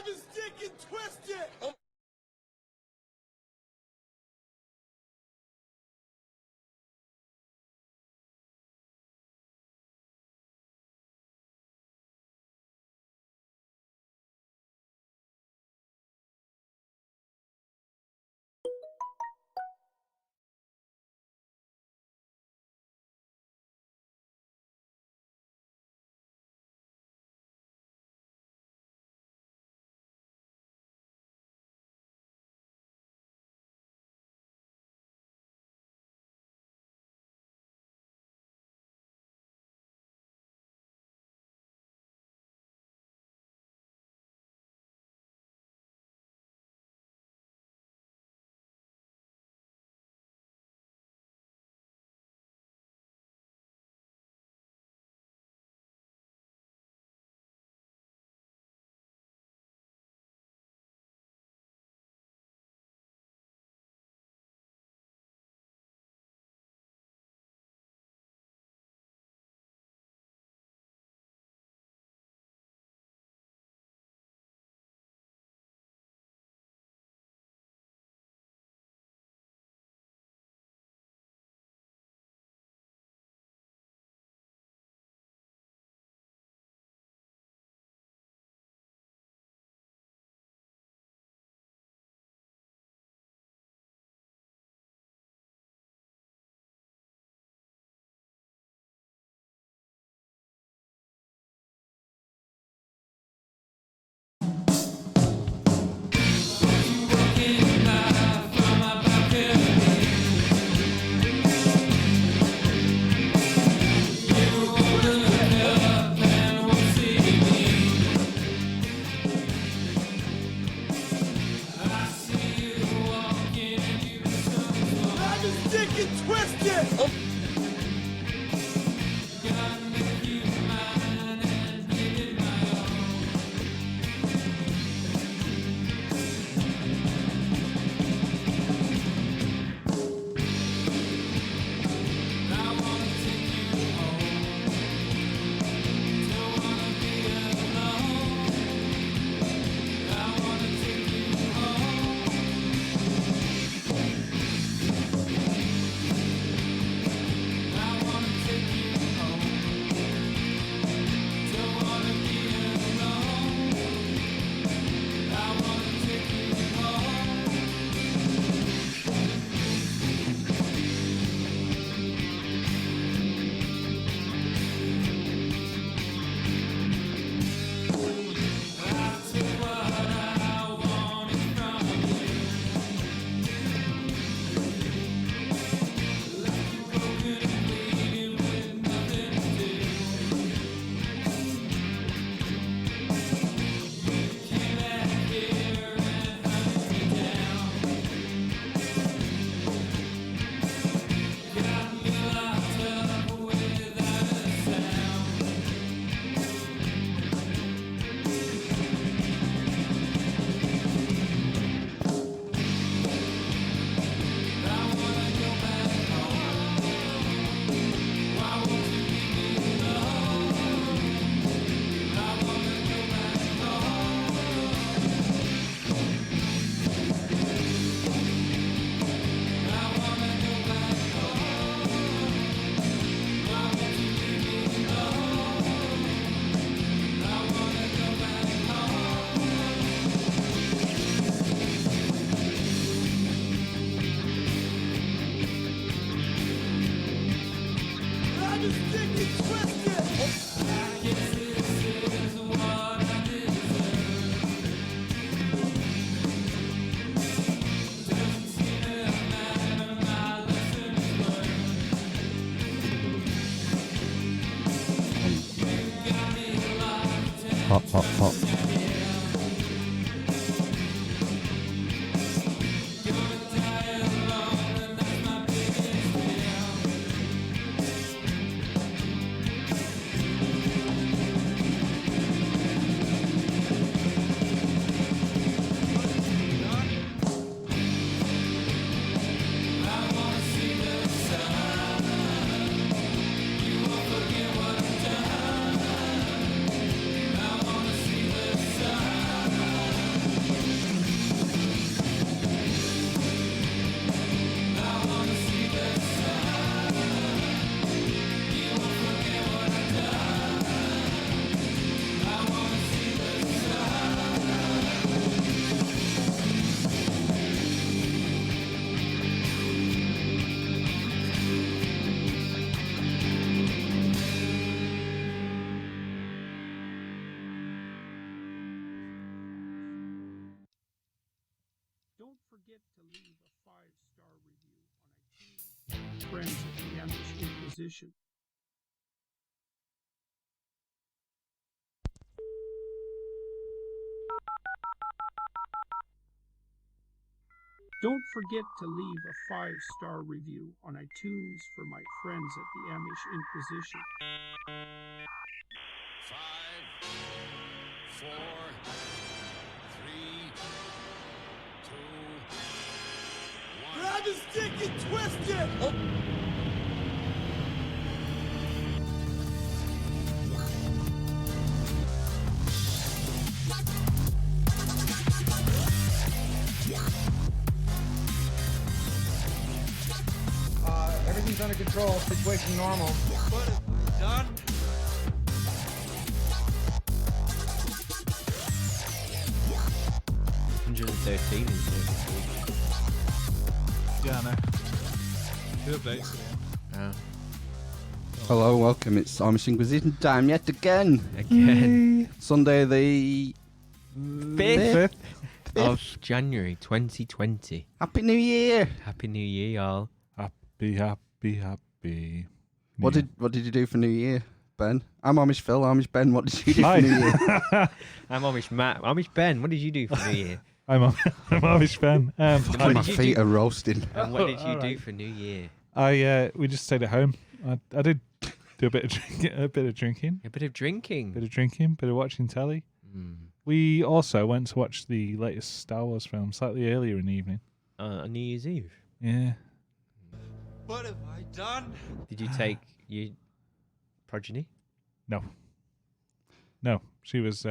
I can stick and twist it. Hot, hot, hot. Don't forget to leave a 5-star review on iTunes. Friends at the Amish Inquisition. Don't forget to leave a 5-star review on iTunes for my friends at the Amish Inquisition. 5, 4, 3, 2, 1. Grab the stick and twist it! Oh. Everything's under control. Situation normal. What have I done? Yeah, I know. Good updates. Yeah. Hello, welcome. It's Amish Inquisition time yet again. Sunday the 5th of January 2020. Happy New Year. Happy New Year, y'all. Happy. What did you do for New Year, Ben? I'm Amish Phil. Amish Ben. What did you do for New Year? I'm Amish Matt. Amish Ben, what did you do for New Year? I'm Amish Ben. My feet are roasting. And what did you do for New Year? We just stayed at home. I did do a bit of drinking. A bit of drinking. Bit of watching telly. We also went to watch the latest Star Wars film slightly earlier in the evening. On New Year's Eve. Yeah. What have I done? Did you take your progeny? No. She was.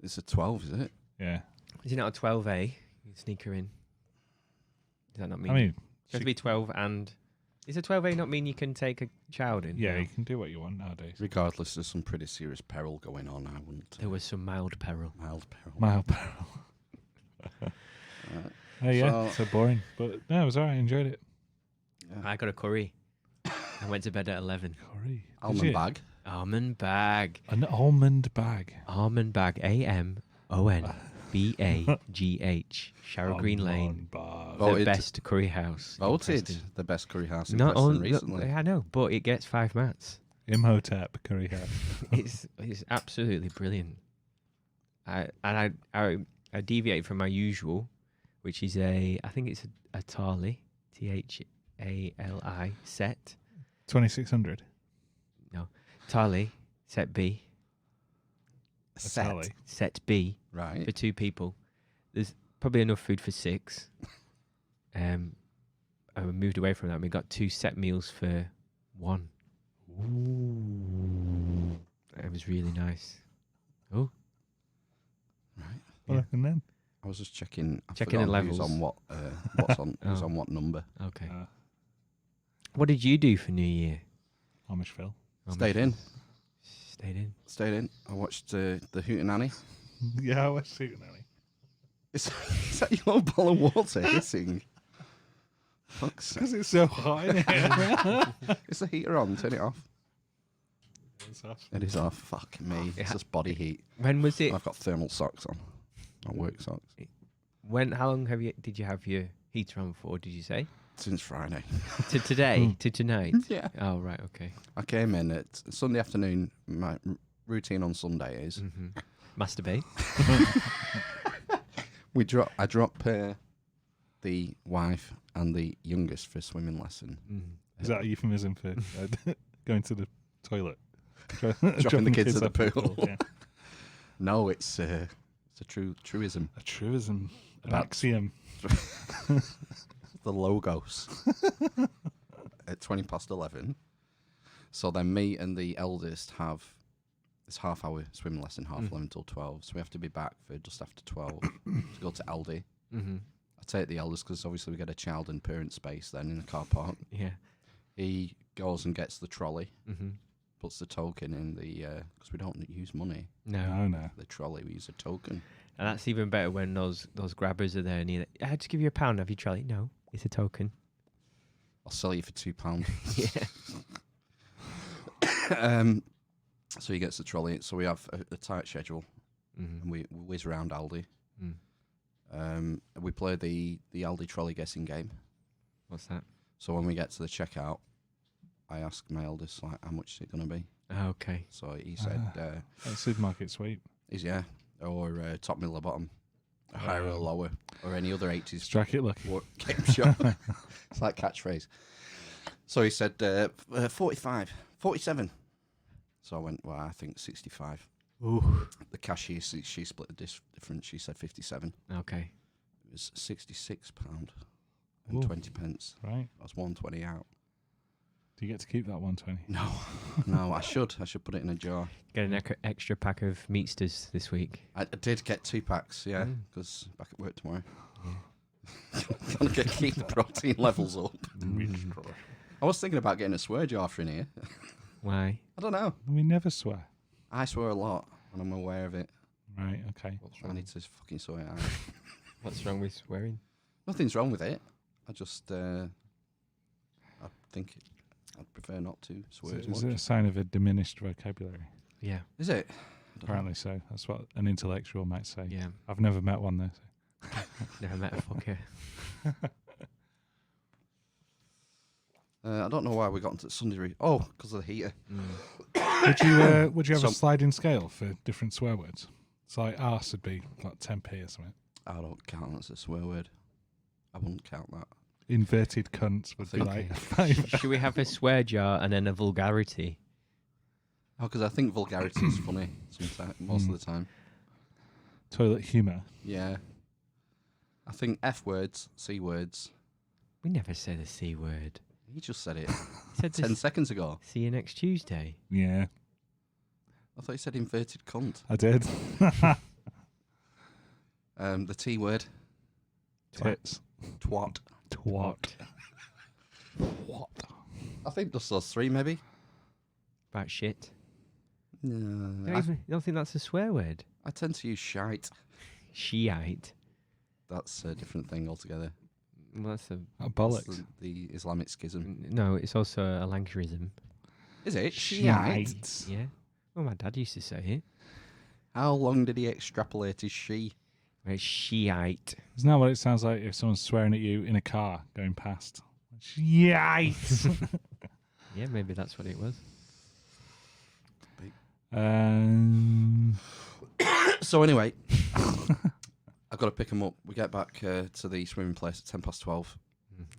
It's a 12, is it? Yeah. Is it not a 12A? You sneak her in. Does that not mean? I mean, it has to be 12 and. Is a 12A not mean you can take a child in? yeah, No. you can do what you want nowadays. Regardless, there's some pretty serious peril going on. I wouldn't. There was some mild peril. Mild peril. Mild peril. Yeah, so boring. But no, it was alright. I enjoyed it. Yeah. I got a curry. I went to bed at 11. Curry. Almond bag. Almond bag. An almond bag. Almond bag. AMONBAGH. Sharrow Green Lane. Bag. The Voted- best curry house. in Voted Preston. the best curry house in Not Preston only, recently. I know, but it gets 5 mats. Imhotep curry house. It's absolutely brilliant. I deviate from my usual, which is I think it's a Tali, THALI set. 2600. Tali set B. Set. Set B Right. for 2 people. There's probably enough food for 6. And we moved away from that. And we got 2 set meals for 1. Ooh. It was really nice. Oh, Right. What happened then? I was just checking. I Checking forgot the who's levels. on what. What's on? Who's Oh. on what number? okay. What did you do for New Year? Amish Phil. Stayed in. Stayed in. I watched the Hootenanny. Yeah, I was shooting at me. Is that your ball of water hissing? Fuck's sake. Because it's so hot in here. Is the heater on? Turn it off. It's off. It is off. Fuck me. It's just body heat. When was it? I've got thermal socks on. Not work socks. How long did you have your heater on for? Did you say Since Friday. to today to tonight? Yeah. Oh right, okay. I came in at Sunday afternoon. My routine on Sunday is Masturbate. I drop the wife and the youngest for a swimming lesson. Is that a euphemism for going to the toilet? Dropping the kids at the off in pool. Yeah. No, it's a truism. A truism. An About- axiom. The Logos at 11:20. So then me and the eldest have this half-hour swimming lesson, 11 till 12. So we have to be back for just after 12 to go to Aldi. I take the eldest because obviously we get a child and parent space then in the car park. Yeah. He goes and gets the trolley, puts the token in the because we don't use money. No. The trolley, we use a token. And that's even better when those grabbers are there and I had to give you £1. Have you tried it? No, it's a token. I'll sell you for £2. Yeah. So he gets the trolley. So we have a tight schedule, and we whiz around Aldi. We play the Aldi trolley guessing game. What's that? So when we get to the checkout, I ask my eldest, like, how much is it going to be? Oh, okay. So he said, Supermarket sweep. or top, middle, or bottom, higher or lower, or any other 80s Strike it lucky. game show. It's like catchphrase. So he said 45, 47. So I went, well, I think 65. Ooh. The cashier, she split the difference. She said 57. Okay. It was £66 and Ooh. 20 pence. Right. That's 120 out. Do you get to keep that 120? No, I should put it in a jar. Get an extra pack of Meatsters this week. I did get 2 packs, yeah, Mm. because back at work tomorrow. Gotta keep the protein levels up. I was thinking about getting a swear jar for in here. Why? I don't know. We never swear. I swear a lot, and I'm aware of it. Right, okay. I need to fucking sort it out. What's wrong with swearing? Nothing's wrong with it. I just, I think I'd prefer not to swear as Is it much. a sign of a diminished vocabulary? Yeah. Is it? I don't know. Apparently so. That's what an intellectual might say. Yeah. I've never met one though. So. Never met a fucker. I don't know why we got into Sunday. Oh, because of the heater. Would you have a Some- sliding scale for different swear words? It's like arse would be like 10p or something. I don't count that as a swear word. I wouldn't count that. Inverted cunts would be think- like 5. Should we have a swear jar and then a vulgarity? Oh, because I think vulgarity is funny sometimes, most of the time. Toilet humour. Yeah. I think F words, C words. We never said a C word. He just said it He said 10 this. seconds ago. See you next Tuesday. Yeah, I thought he said inverted cunt. I did. The T word, Tits. twat. Twat. What? I think just those 3 maybe. About shit. No, You don't think that's a swear word? I tend to use shite. Shiite. That's a different thing altogether. Well, that's a Oh, That's bollocks. the Islamic schism. no. It's also a Lancashirism. Is it? Shite. Yeah. Well, my dad used to say it. How long did he extrapolate his she? Well, it's Shiite. Isn't that what it sounds like if someone's swearing at you in a car going past? Shite. Yeah, maybe that's what it was. So anyway, I've got to pick them up. We get back to the swimming place at 12:10.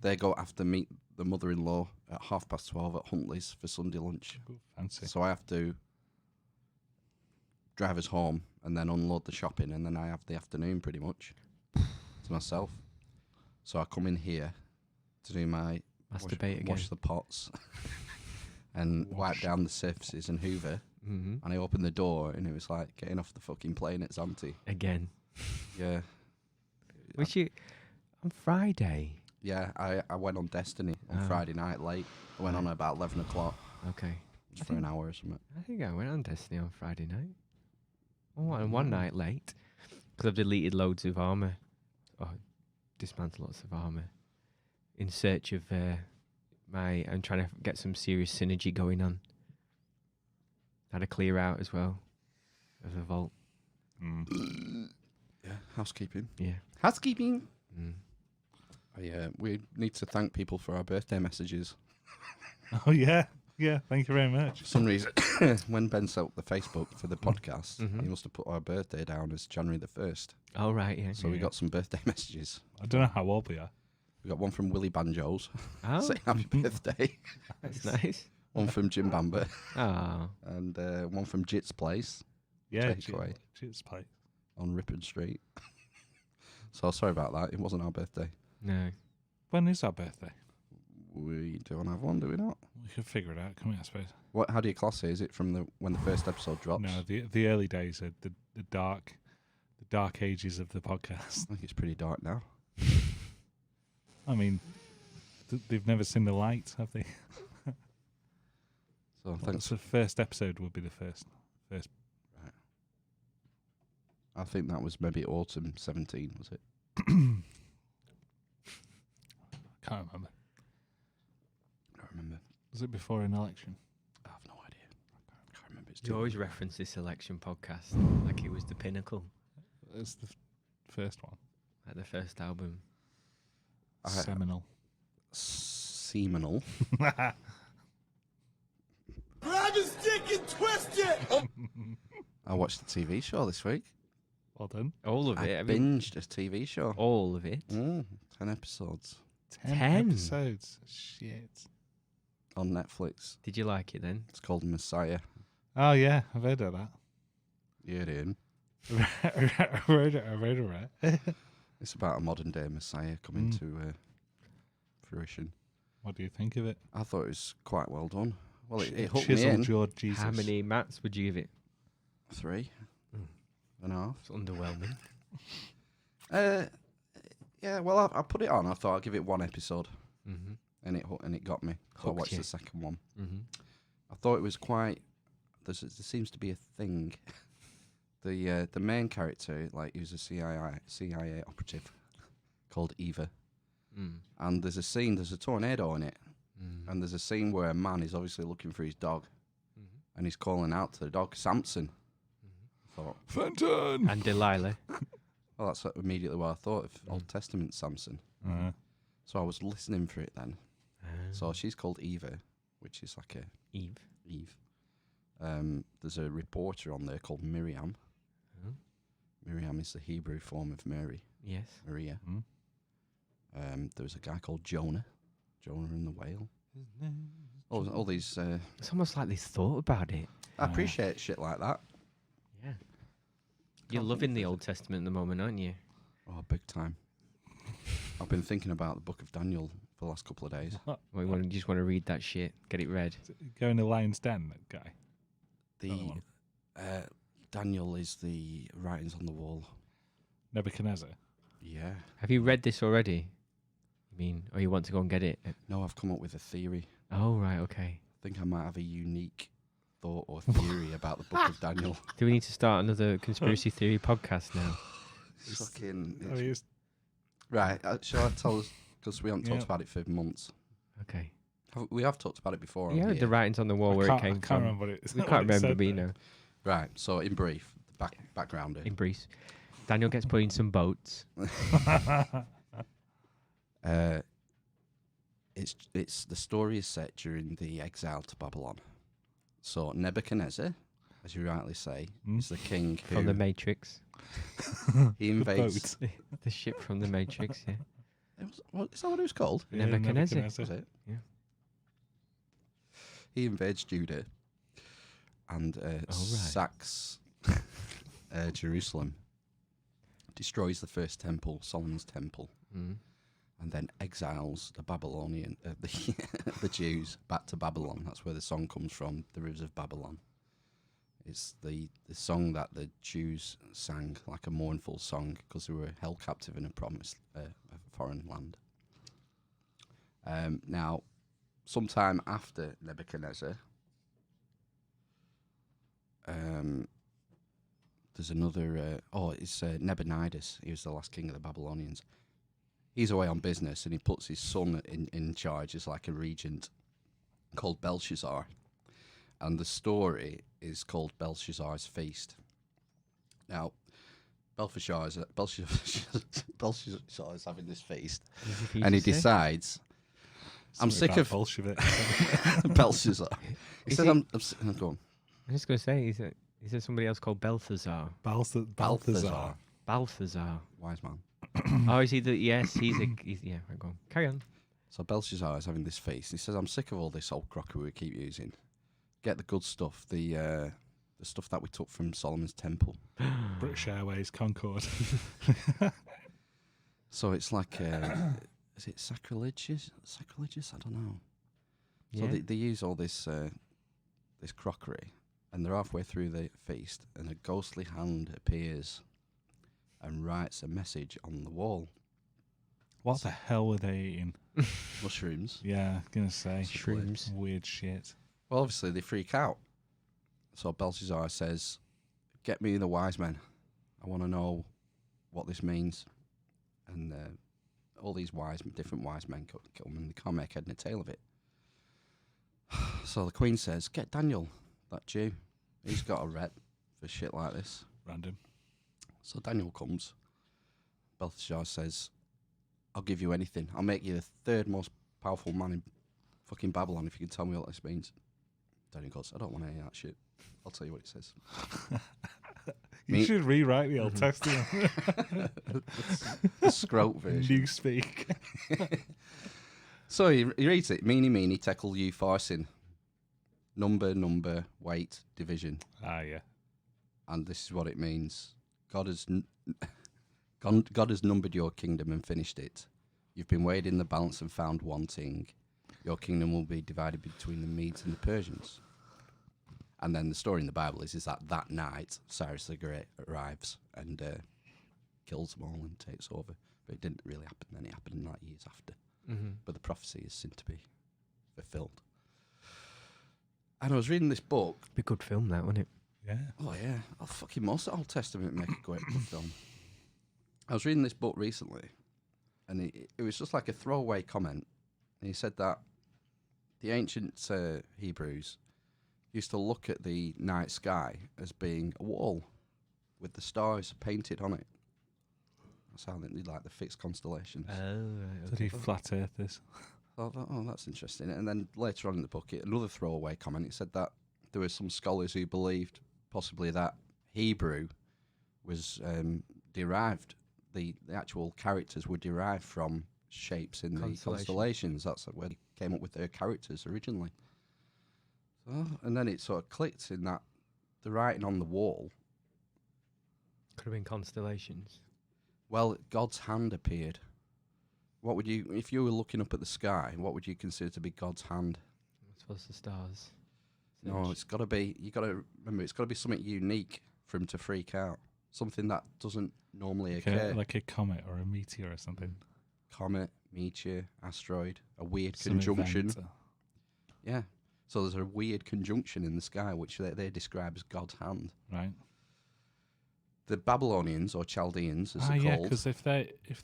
They go after meet the mother-in-law at 12:30 at Huntley's for Sunday lunch. Fancy. So I have to drive us home and then unload the shopping, and then I have the afternoon pretty much to myself. So I come in here to do my Masturbate again. wash the pots and wipe down the surfaces and hoover. Mm-hmm. And I opened the door, and it was like getting off the fucking plane at Zante. Again. Yeah. Which you on Friday. Yeah, I went on Destiny on Oh. Friday night late. I went on at about 11 o'clock Okay. just for an hour or something. I think I went on Destiny on Friday night. Oh, and one night late because I've deleted loads of armor. Oh, dismantled lots of armor in search of I'm trying to get some serious synergy going on. Had a clear out as well of the vault. Yeah, housekeeping. Yeah. Housekeeping. Mm. We need to thank people for our birthday messages. Oh, yeah. Yeah, thank you very much. For some reason, when Ben set up the Facebook for the podcast, Mhm. he must have put our birthday down as January the 1st. Oh right, yeah. So we Yeah. got some birthday messages. I don't know how old we are. We got one from Willie Banjos Oh, saying happy birthday. that's nice. One from Jim Bamber Oh, and one from Jit's Place Yeah, Takeaway. Cheers, plate. on Ripon Street. So sorry about that. It wasn't our birthday. no. When is our birthday? We don't have one, do we not? We could figure it out, can we, I suppose? What? How do you class it? Is it from when the first episode drops? No, the early days are the dark ages of the podcast. I think it's pretty dark now. I mean, they've never seen the light, have they? So thanks. The first episode would be the first. I think that was maybe autumn 17, was it? Can't remember. I don't remember. Was it before an election? I have no idea. I can't remember. It's You too always long. reference this election podcast like it was the pinnacle. It's the first one. Like the first album. Seminal. Seminal. Grab his stick and twist it! I watched the TV show this week. Well done. All of I it. binged a TV show. All of it. 10 episodes 10? episodes. Shit. on Netflix. Did you like it then? It's called Messiah. Oh yeah, I've heard of that. You're in. I've heard it. It's about a modern day Messiah coming to fruition. What do you think of it? I thought it was quite well done. Well, it hooked me Chiseled in. George Jesus. How many mats would you give it? 3 and a half. It's underwhelming. Yeah, well, I put it on. I thought I'd give it 1 episode, Mm-hmm. and it got me. So I Hooked watched you. the second one. Mm-hmm. I thought it was quite. There seems to be a thing. The main character, like, he was a CIA operative called Eva, and there's a tornado in it, and there's a scene where a man is obviously looking for his dog, and he's calling out to the dog, Samson. I thought, Fenton. And Delilah. well, that's immediately what I thought of Old Testament Samson. So I was listening for it then. So she's called Eva, which is like a Eve. Eve. There's a reporter on there called Miriam. Oh. Miriam is the Hebrew form of Mary, Yes. Maria. There was a guy called Jonah and the whale. All these. It's almost like they thought about it. I appreciate shit like that. Yeah. You're loving the Old Testament at the moment, aren't you? Oh, big time. I've been thinking about the Book of Daniel for the last couple of days. Well, you just want to read that shit, get it read. Go in the lion's den, that guy. The Daniel is the writings on the wall. Nebuchadnezzar. Yeah. Have you read this already? I mean, or you want to go and get it? No, I've come up with a theory. Oh, right, okay. I think I might have a unique thought or theory about the Book of Daniel. Do we need to start another conspiracy theory podcast now? Fucking. Right, shall I tell us? Because we haven't talked about it for months. Okay. We have talked about it before. Yeah, on the here. writings on the wall where it came I can't from. remember what it is. We can't remember, but you know. Right, so in brief, the backgrounder. In brief, Daniel gets put in some boats. It's the story is set during the exile to Babylon. So Nebuchadnezzar, as you rightly say, is the king who From the Matrix. he invades. The ship from the Matrix, yeah. Is that what it was called? Yeah, Nebuchadnezzar. Was it? Yeah. He invades Judah and sacks Jerusalem, destroys the first temple, Solomon's temple, and then exiles the Babylonian, the Jews back to Babylon. That's where the song comes from, the Rivers of Babylon. It's the song that the Jews sang, like a mournful song, because they were held captive in a foreign land. Now, sometime after Nebuchadnezzar, there's another. It's Nabonidus. He was the last king of the Babylonians. He's away on business, and he puts his son in charge as like a regent, called Belshazzar. And the story is called Belshazzar's Feast. Now, Belshazzar is having this feast, and he decides, I'm sick of Bolshevik. Belshazzar. He said, I'm go on. I'm just going to say, is there somebody else called Balthazar? Balthazar. Balthazar. Wise man. Oh, is he yeah, right, go on. Carry on. So Belshazzar is having this feast. He says, I'm sick of all this old crockery we keep using. Get the good stuff, the stuff that we took from Solomon's temple. British Airways, Concorde. So it's like, is it sacrilegious? Sacrilegious? I don't know. Yeah. So they use all this this crockery, and they're halfway through the feast, and a ghostly hand appears and writes a message on the wall. What the hell were they eating? Mushrooms. Yeah, gonna say Shrooms. weird shit. Well, obviously they freak out. So Belshazzar says, "Get me the wise men. I want to know what this means." And all these different wise men come, and they can't make head nor tail of it. So the queen says, "Get Daniel, that Jew. He's got a rep for shit like this." Random. So Daniel comes. Belshazzar says, I'll give you anything. I'll make you the third most powerful man in fucking Babylon if you can tell me what this means. Daniel goes, I don't want any of that shit. I'll tell you what it says. You should rewrite the Old Testament. The scrote version. Newspeak. So he reads it. Meeny, meeny, tekel, you, farsin. Number, weight, division. Ah, yeah. And this is what it means. God has numbered your kingdom and finished it. You've been weighed in the balance and found wanting. Your kingdom will be divided between the Medes and the Persians. And then the story in the Bible is that night Cyrus the Great arrives and kills them all and takes over. But it didn't really happen then. It happened like years after. Mm-hmm. But the prophecy is soon to be fulfilled. And I was reading this book. Be a good film, that, wouldn't it? Yeah. Oh, yeah. Oh, fucking most of the Old Testament make a great good film. I was reading this book recently, and it was just like a throwaway comment. And he said that the ancient Hebrews used to look at the night sky as being a wall with the stars painted on it. That's how they like the fixed constellations. Oh, right. So the flat earthers. I thought, oh, that's interesting. And then later on in the book, another throwaway comment, it said that there were some scholars who believed possibly that Hebrew was derived, the actual characters were derived from shapes in the constellations. That's where they came up with their characters originally. So, and then it sort of clicked in that the writing on the wall. Could have been constellations. Well, God's hand appeared. What would you, if you were looking up at the sky, what would you consider to be God's hand? I suppose the stars. No, it's got to be, you got to remember, it's got to be something unique for him to freak out. Something that doesn't normally occur. Like a comet or a meteor or something. Comet, meteor, asteroid, a weird Some conjunction. event. Yeah. So there's a weird conjunction in the sky, which they describe as God's hand. Right. The Babylonians, or Chaldeans, as they're yeah, called. because if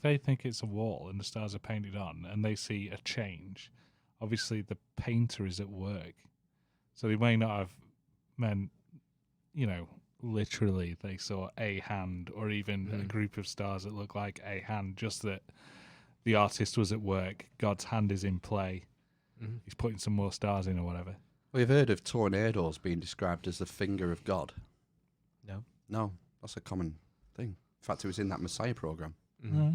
they think it's a wall and the stars are painted on and they see a change, obviously the painter is at work. So they may not have meant, literally they saw a hand or even a group of stars that look like a hand, just that the artist was at work. God's hand is in play. Mm-hmm. He's putting some more stars in or whatever. We've heard of tornadoes being described as the finger of God. No, that's a common thing. In fact, it was in that Messiah program. Mm-hmm. Right.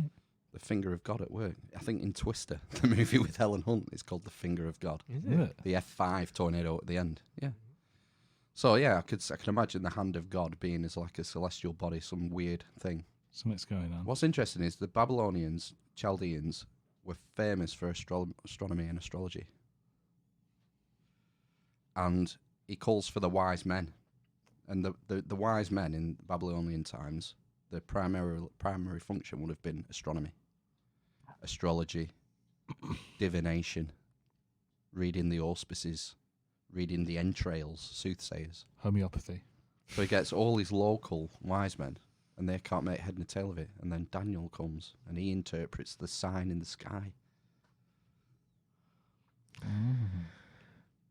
The finger of God at work. I think in Twister, the movie with Helen Hunt, it's called The Finger of God. Is Is it? it? The F5 tornado at the end. Yeah. So yeah, I can imagine the hand of God being as like a celestial body, some weird thing. Something's going on. What's interesting is the Babylonians, Chaldeans, were famous for astronomy and astrology. And he calls for the wise men. And the wise men in Babylonian times, their primary function would have been astronomy, astrology, divination, reading the auspices, reading the entrails, soothsayers. Homeopathy. So he gets all these local wise men, and they can't make head nor tail of it. And then Daniel comes, and he interprets the sign in the sky.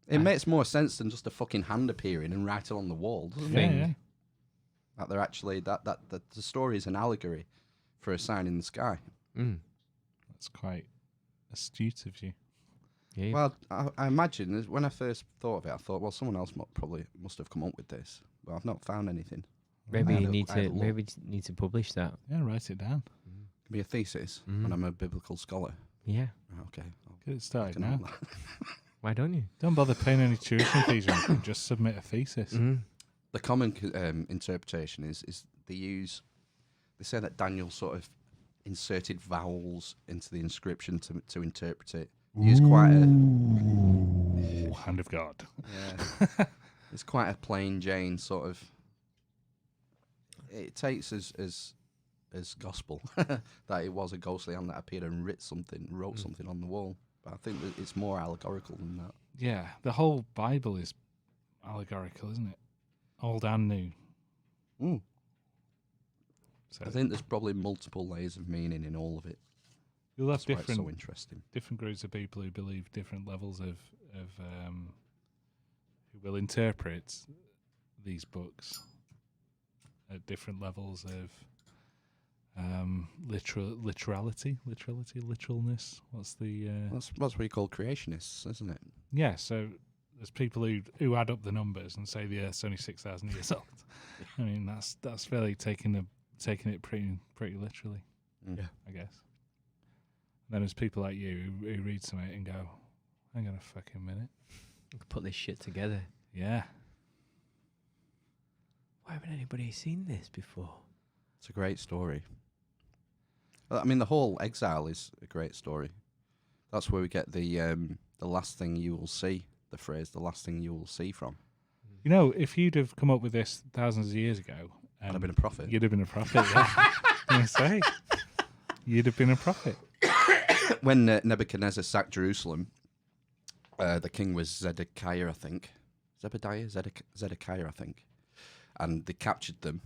It makes more sense than just a fucking hand appearing and writing on the wall, doesn't it? Yeah. That they're actually that the story is an allegory for a sign in the sky. Mm. That's quite astute of you. Yeah. Well, I imagine when I first thought of it, I thought, well, someone else probably must have come up with this, but I've not found anything. maybe I had you a- need I had to a look. maybe need to publish that. Yeah, write it down. It could be a thesis Mm. when I'm a biblical scholar. Yeah. Okay, I'll Get it started take a note now. of that. Why don't you? Don't bother paying any tuition fees or anything. Just submit a thesis. Mm. The common interpretation is they say that Daniel sort of inserted vowels into the inscription to interpret it. He used quite a Ooh, hand of God. yeah. It's quite a plain Jane sort of. It takes as gospel that it was a ghostly hand that appeared and wrote something on the wall. But I think that it's more allegorical than that. Yeah, the whole Bible is allegorical, isn't it? Old and new. Mm. So I think there's probably multiple layers of meaning in all of it. you'll have That's why it's different so interesting. different groups of people who believe different levels of who will interpret these books at different levels of literalness. What's the That's what you call creationists, isn't it? yeah? So there's people who add up the numbers and say the Earth's only 6,000 years old. I mean, that's really taking it pretty literally. Yeah. I guess. Then there's people like you who read something and go, "Hang on a fucking minute, I could put this shit together. yeah." Why haven't anybody seen this before? It's a great story. I mean, the whole exile is a great story. That's where we get the last thing you will see. The phrase, "the last thing you will see" from. You know, if you'd have come up with this thousands of years ago, I'd have been a prophet. You'd have been a prophet. Yeah. I was gonna say, you'd have been a prophet. When Nebuchadnezzar sacked Jerusalem, the king was Zedekiah, I think. Zedekiah, I think. And they captured them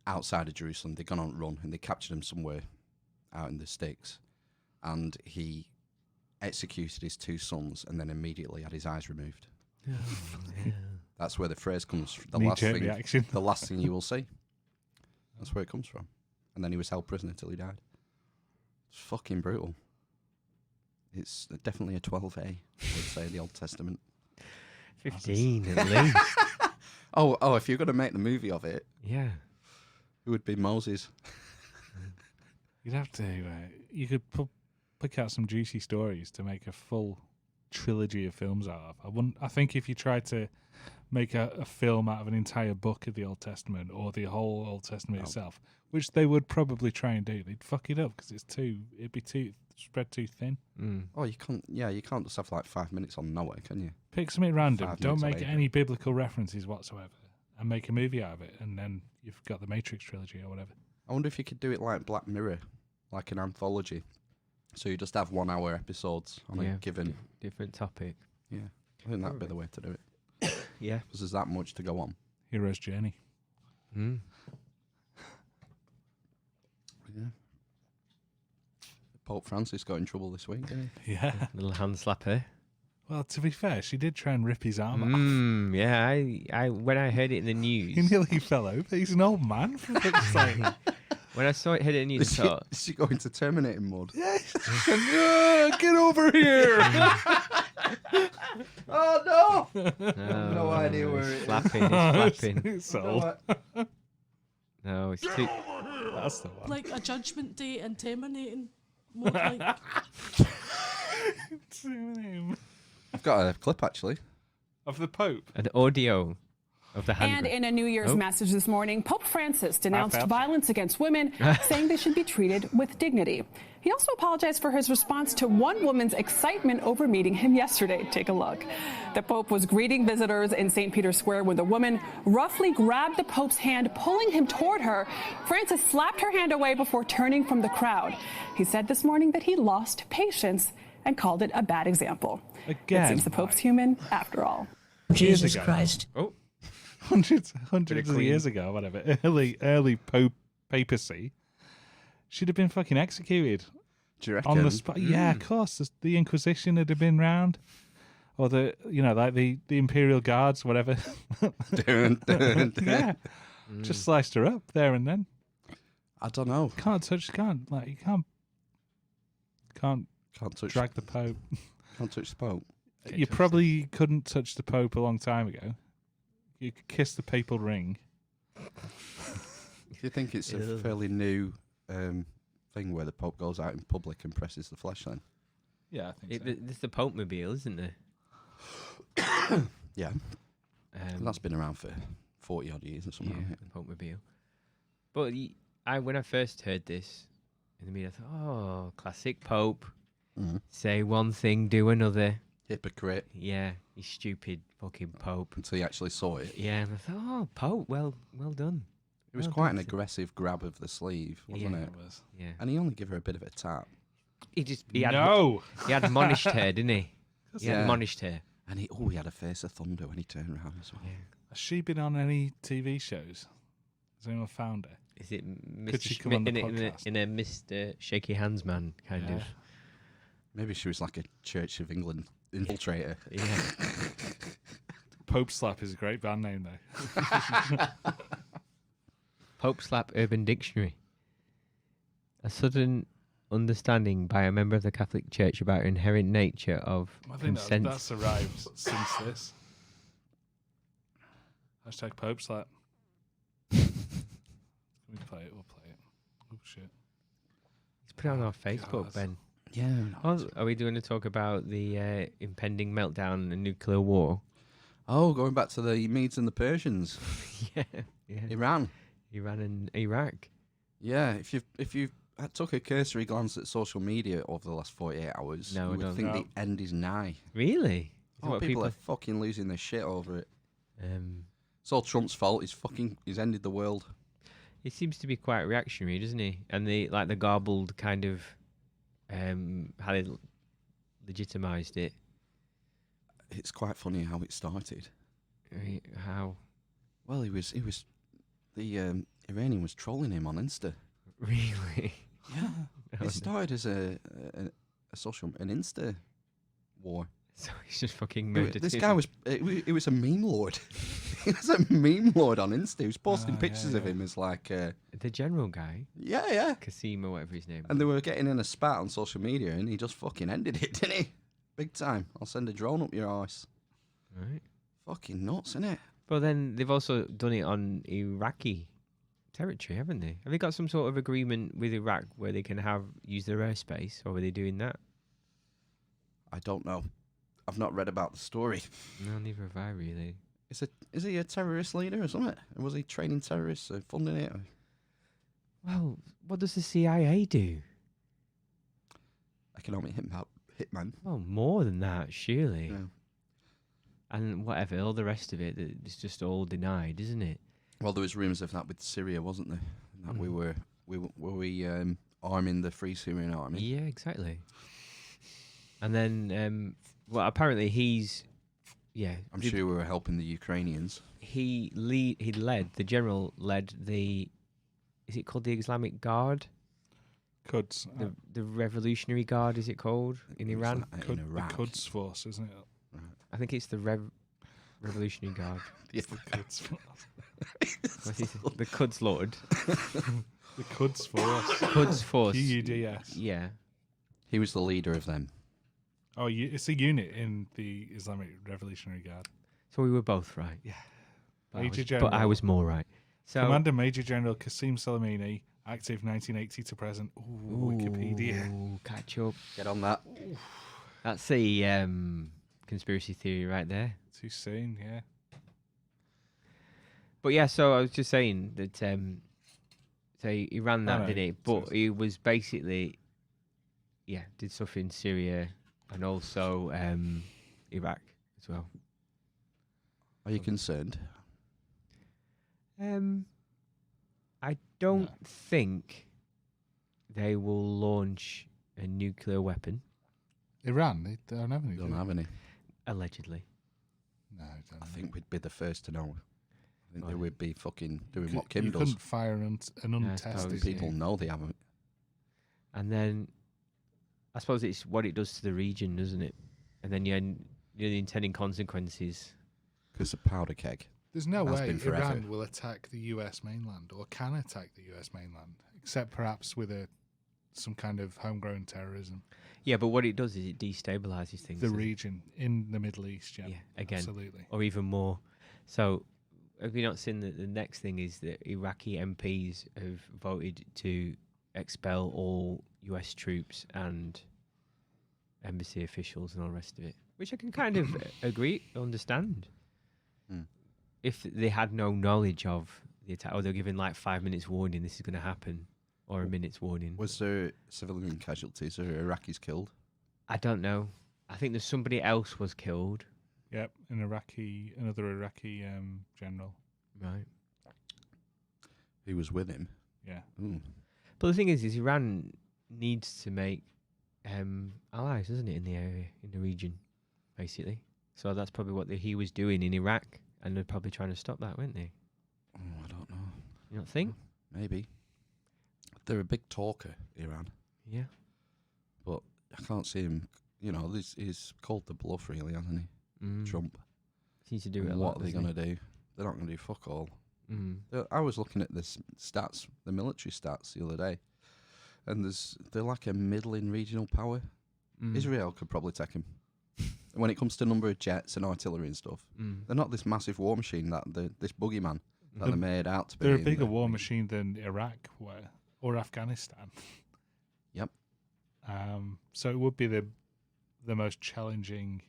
outside of Jerusalem. They'd gone on a run, and they captured them somewhere out in the sticks. And he executed his 2 sons, and then immediately had his eyes removed. That's where the phrase comes from. The last thing you will see. That's where it comes from. And then he was held prisoner till he died. It's fucking brutal. It's definitely a 12A, I would say, the Old Testament. 15 at least. Oh, if you're going to make the movie of it, Yeah. it would be Moses. You'd have to. You could pick out some juicy stories to make a full trilogy of films out of. I think if you tried to make a film out of an entire book of the Old Testament or the whole Old Testament itself, which they would probably try and do, they'd fuck it up because it'd be too spread too thin. Oh, you can't. Yeah, you can't just have like 5 minutes on Noah, can you? Pick something random. 5 Don't minutes make of any biblical references whatsoever, and make a movie out of it, and then you've got the Matrix trilogy or whatever. I wonder if you could do it like Black Mirror, like an anthology. So you just have 1 hour episodes on a given different topic. Yeah, I think that'd be the way to do it. Yeah. Because there's that much to go on. Hero's Journey. Mm. Yeah. Pope Francis got in trouble this week, didn't he? Yeah. Little hand slapper. Well, to be fair, she did try and rip his arm off. Yeah, I when I heard it in the news. He nearly fell over. He's an old man, for fuck's sake. When I saw it, heard it in the news, I thought, Is she going to Terminating mode? Yeah, get over here. Oh, no! no, No idea where it is. Slapping, it's slapping. It's sold. No, it's too. That's the one. Like a Judgment Day and Terminating. More like I've got a clip, actually. Of the Pope. An audio of the hand. And in a New Year's message this morning, Pope Francis denounced felt. violence against women, saying they should be treated with dignity. He also apologized for his response to one woman's excitement over meeting him yesterday. Take a look. The Pope was greeting visitors in St. Peter's Square when the woman roughly grabbed the Pope's hand, pulling him toward her. Francis slapped her hand away before turning from the crowd. He said this morning that he lost patience and called it a bad example. Again. It seems the Pope's human after all. Jesus ago. Christ. Oh, hundreds of years ago, whatever. Early papacy. She'd have been fucking executed. Do you reckon? On the spot. Yeah, of course. The Inquisition would have been round. Or like the Imperial Guards, whatever. Yeah. Just sliced her up there and then. I don't know. Can't touch drag the Pope. Can't touch the Pope. You probably couldn't touch the Pope a long time ago. You could kiss the papal ring. Do you think it's a fairly new thing where the Pope goes out in public and presses the flesh then? Yeah, I think so. There's the Pope Mobile, isn't there? Yeah. And that's been around for 40 odd years or something. Yeah, Hasn't it? the Pope Mobile. But when I first heard this in the media, I thought, oh, classic Pope. Say one thing, do another. Hypocrite. Yeah, you stupid fucking Pope. Until you actually saw it. Yeah, and I thought, oh, Pope, well done. It was quite an aggressive grab of the sleeve, wasn't it? was. Yeah. And he only gave her a bit of a tap. He had admonished her, didn't he? He Yeah. admonished her. And he had a face of thunder when he turned around as well. Yeah. Has she been on any TV shows? Has anyone found her? Is it Could she come on the podcast? in a Mr. Shaky Hands Man kind of? Maybe she was like a Church of England infiltrator. Yeah. Pope Slap is a great band name, though. Pope Slap Urban Dictionary. A sudden understanding by a member of the Catholic Church about inherent nature of I think consent. that's arrived since this. Hashtag Pope slap. Can we play it? We'll play it. Oh shit. Let's put it on our Facebook, God. Ben. Yeah. Oh, are we going to talk about the impending meltdown and nuclear war? Oh, going back to the Medes and the Persians. yeah. Iran. Iran and Iraq. Yeah, if you took a cursory glance at social media over the last 48 hours, No, I you would don't. think No. the end is nigh. Really? Is Oh, what people are fucking losing their shit over it. Um, It's all Trump's fault. He's ended the world. he seems to be quite reactionary, doesn't he? And the garbled kind of how they legitimised it. It's quite funny how it started. How? Well, the Iranian was trolling him on Insta. Really? Yeah. Oh, It started as an Insta war. So he's just fucking murdered. This him. guy was it was a meme lord. He was a meme lord on Insta. He was posting Oh, pictures yeah, of him as like the general guy, yeah. Kasim or whatever his name. And they were getting in a spat on social media, and he just fucking ended it, didn't he? Big time. I'll send a drone up your arse. Right. Fucking nuts, innit? But then they've also done it on Iraqi territory, haven't they? Have they got some sort of agreement with Iraq where they can use their airspace, or were they doing that? I don't know. I've not read about the story. No, neither have I really. Is he a terrorist leader or something? Or was he training terrorists or funding it? Well, what does the CIA do? Economic hitman. Well, more than that, surely. Yeah. And whatever, all the rest of it, it's just all denied, isn't it? Well, there was rumours of that with Syria, wasn't there? That we Mhm. were arming the Free Syrian Army. Yeah, exactly. And then, well, apparently he's, yeah. I'm sure we were helping the Ukrainians. The general led the, is it called the Islamic Guard? Quds. The Revolutionary Guard, is it called, in It was Iran? that Quds, in the Iraq. Quds force, isn't it? I think it's the Revolutionary Guard. Yeah. The Quds force. What is it? The Quds Lord. The Quds force. Quds Force. QUDS. Yeah. He was the leader of them. Oh, it's a unit in the Islamic Revolutionary Guard. So we were both right. Yeah. But Major I was, General. but I was more right. So Commander Major General Qasim Soleimani, active 1980 to present. Ooh, Wikipedia. Ooh, catch up. Get on that. That's a conspiracy theory right there. Too soon, yeah. But yeah, so I was just saying that so he ran that, no, didn't he? But he was basically, did stuff in Syria and also Iraq as well. Are you concerned? I don't think they will launch a nuclear weapon, Iran, they don't have any. Don't have any. allegedly. No, don't I have think we'd be the first to know. I think they Right. would be fucking doing any. what Kim You does. couldn't fire an I untested. suppose, People know they haven't. And then I suppose it's what it does to the region, doesn't it? And then you're the intending consequences. Because a powder keg. There's no Has way been forever. Iran will attack the US mainland or can attack the US mainland, except perhaps with some kind of homegrown terrorism. Yeah, but what it does is it destabilizes things. The doesn't it? region in the Middle East, yeah, Yeah, again. absolutely. Or even more. So have you not seen that the next thing is that Iraqi MPs have voted to expel all US troops and embassy officials and all the rest of it, which I can kind of understand. Mm. If they had no knowledge of the attack, or they're given like 5 minutes warning, this is going to happen, or a minute's warning. Was there civilian casualties or Iraqis killed? I don't know. I think there's somebody else was killed. Yep, another Iraqi general. Right. Who was with him? Yeah. Ooh. But the thing is Iran needs to make allies, doesn't it, in the area, in the region, basically. So that's probably what he was doing in Iraq, and they're probably trying to stop that, weren't they? Oh, I don't know. You don't think? Maybe. They're a big talker, Iran. Yeah. But I can't see him. You know, he's called the bluff, really, hasn't he? Mm. Trump. Seems to do it a And lot. what are they going to do? They're not going to do fuck all. Mm. I was looking at the stats, the military stats, the other day, and they're like a middling regional power. Mm. Israel could probably take him. When it comes to number of jets and artillery and stuff, they're not this massive war machine that this boogeyman that they're made out to be. They're a bigger war machine than Iraq or Afghanistan. Yep. So it would be the most challenging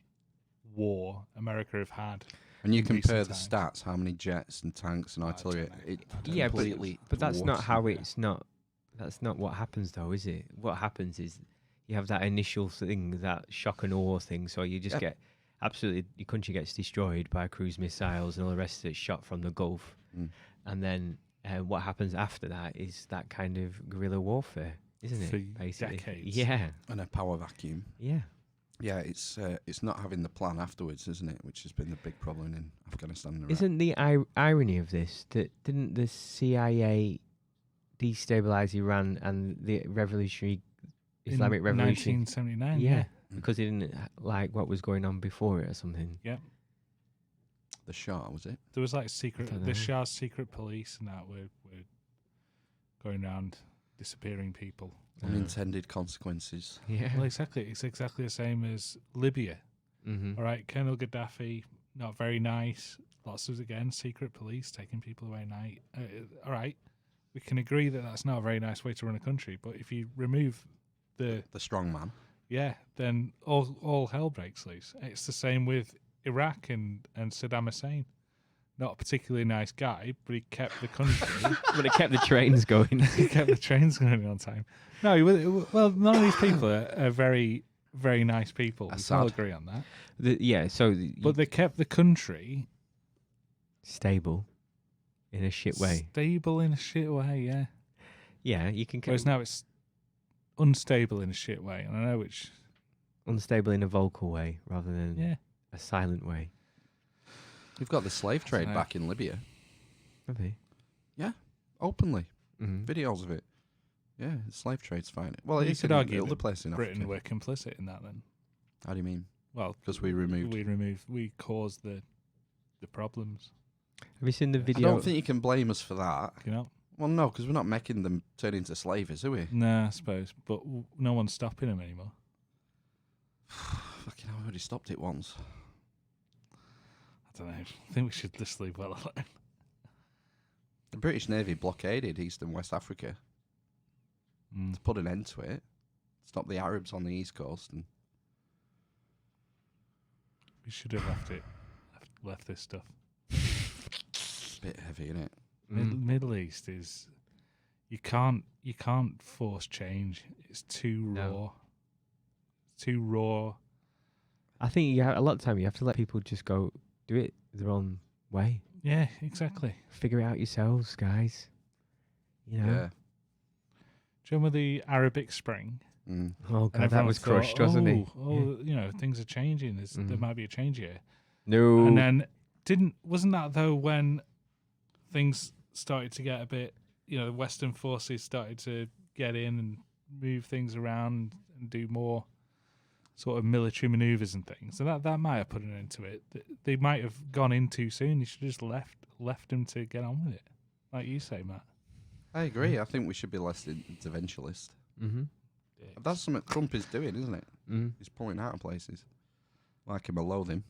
war America have had. And you in compare recent the times. stats, how many jets and tanks and artillery, it Yeah, completely but that's not dwarfs how them. it's not. That's not what happens, though, is it? What happens is you have that initial thing, that shock and awe thing. So you just get absolutely, your country gets destroyed by cruise missiles and all the rest of it shot from the Gulf. And then what happens after that is that kind of guerrilla warfare, isn't it? For Basically, decades. yeah, And a power vacuum. yeah. Yeah, it's not having the plan afterwards, isn't it? Which has been the big problem in Afghanistan and Iraq. Isn't the irony of this that didn't the CIA destabilize Iran and the revolutionary Islamic in Revolution? 1979. Yeah, because they didn't like what was going on before it or something. Yeah. The Shah, was it? There was like I don't know. the Shah's secret police and that were going around disappearing people. Unintended consequences. Yeah. Well, exactly. It's exactly the same as Libya. Mm-hmm. All right, Colonel Gaddafi, not very nice. Lots of, again, secret police taking people away at night. All right, we can agree that that's not a very nice way to run a country. But if you remove the strong man, then all hell breaks loose. It's the same with Iraq and Saddam Hussein. Not a particularly nice guy, but he kept the country. But it kept the trains going. He kept the trains going on time. No, well, none of these people are very, very nice people. We can all Assad. agree on that. But They kept the country stable in a shit way. stable in a shit way, yeah. Yeah, you can Whereas now it's unstable in a shit way. And I know which, unstable in a vocal way rather than yeah. a silent way. you've got the slave trade dunno. back in Libya, Maybe. openly. Mm-hmm. Videos of it. Yeah, the slave trade's fine. Well, You it's could in argue other that places in Britain Africa. were complicit in that then. How do you mean? Well, Because we caused the problems, Have you seen the I video? don't think you can blame us for that. you know? Well, no, because we're not making them turn into slaves, are we? Nah, I suppose. But no one's stopping them anymore. Fucking hell, we already stopped it once. I don't know. I think we should just leave well alone. The British Navy blockaded East and West Africa to put an end to it. Stop the Arabs on the East Coast. And We should have left this stuff. it's a bit heavy, isn't it? Middle East is you can't force change. It's too raw. No. Too raw. I think a lot of time you have to let people just go do it their own way. Yeah, exactly. Figure it out yourselves, guys. You know. Yeah. Do you remember the Arabic Spring? Mm. Oh And god, that everyone was thought, crushed, wasn't he? Oh, you know, things are changing. There Mhm. might be a change here. No. And then wasn't that though when things started to get a bit, you know, the Western forces started to get in and move things around and do more sort of military maneuvers and things. And that might have put an end to it. They might have gone in too soon. You should have just left them to get on with it. Like you say, Matt. I agree. I think we should be less interventionist. Mm-hmm. That's something Trump is doing, isn't it? Mm-hmm. He's pulling out of places. Like him or loathe him.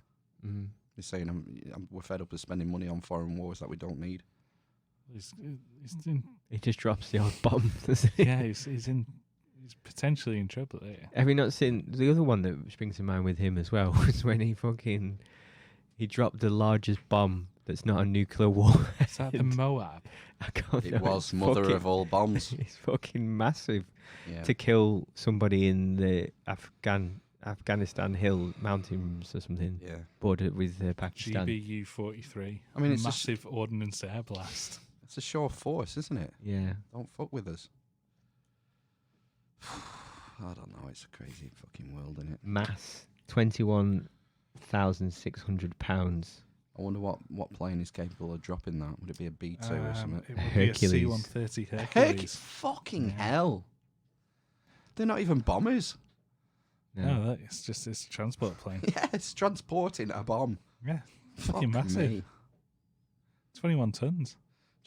Mm-hmm. He's saying we're fed up with spending money on foreign wars that we don't need. He's in, He just drops the odd bomb, doesn't he? yeah, he's potentially in trouble there. Have you not seen the other one that springs to mind with him as well? Was when he dropped the largest bomb that's not a nuclear war. Is that the Moab? I can't It know, was it's mother fucking- of all bombs. It's fucking massive Yeah. to kill somebody in the Afghanistan hill mountains or something, Yeah. bordered with Pakistan. GBU-43. I mean, it's a massive ordnance air blast. It's a show of force, isn't it? Yeah. Don't fuck with us. I don't know. It's a crazy fucking world, isn't it? Mass 21,600 I wonder what plane is capable of dropping that. Would it be a B-2 or something? It would Hercules. be a C-130 Heck, Hercules. fucking hell. They're not even bombers. No, it's a transport plane. Yeah, it's transporting a bomb. Yeah, Fuck fucking massive. me. 21 tons.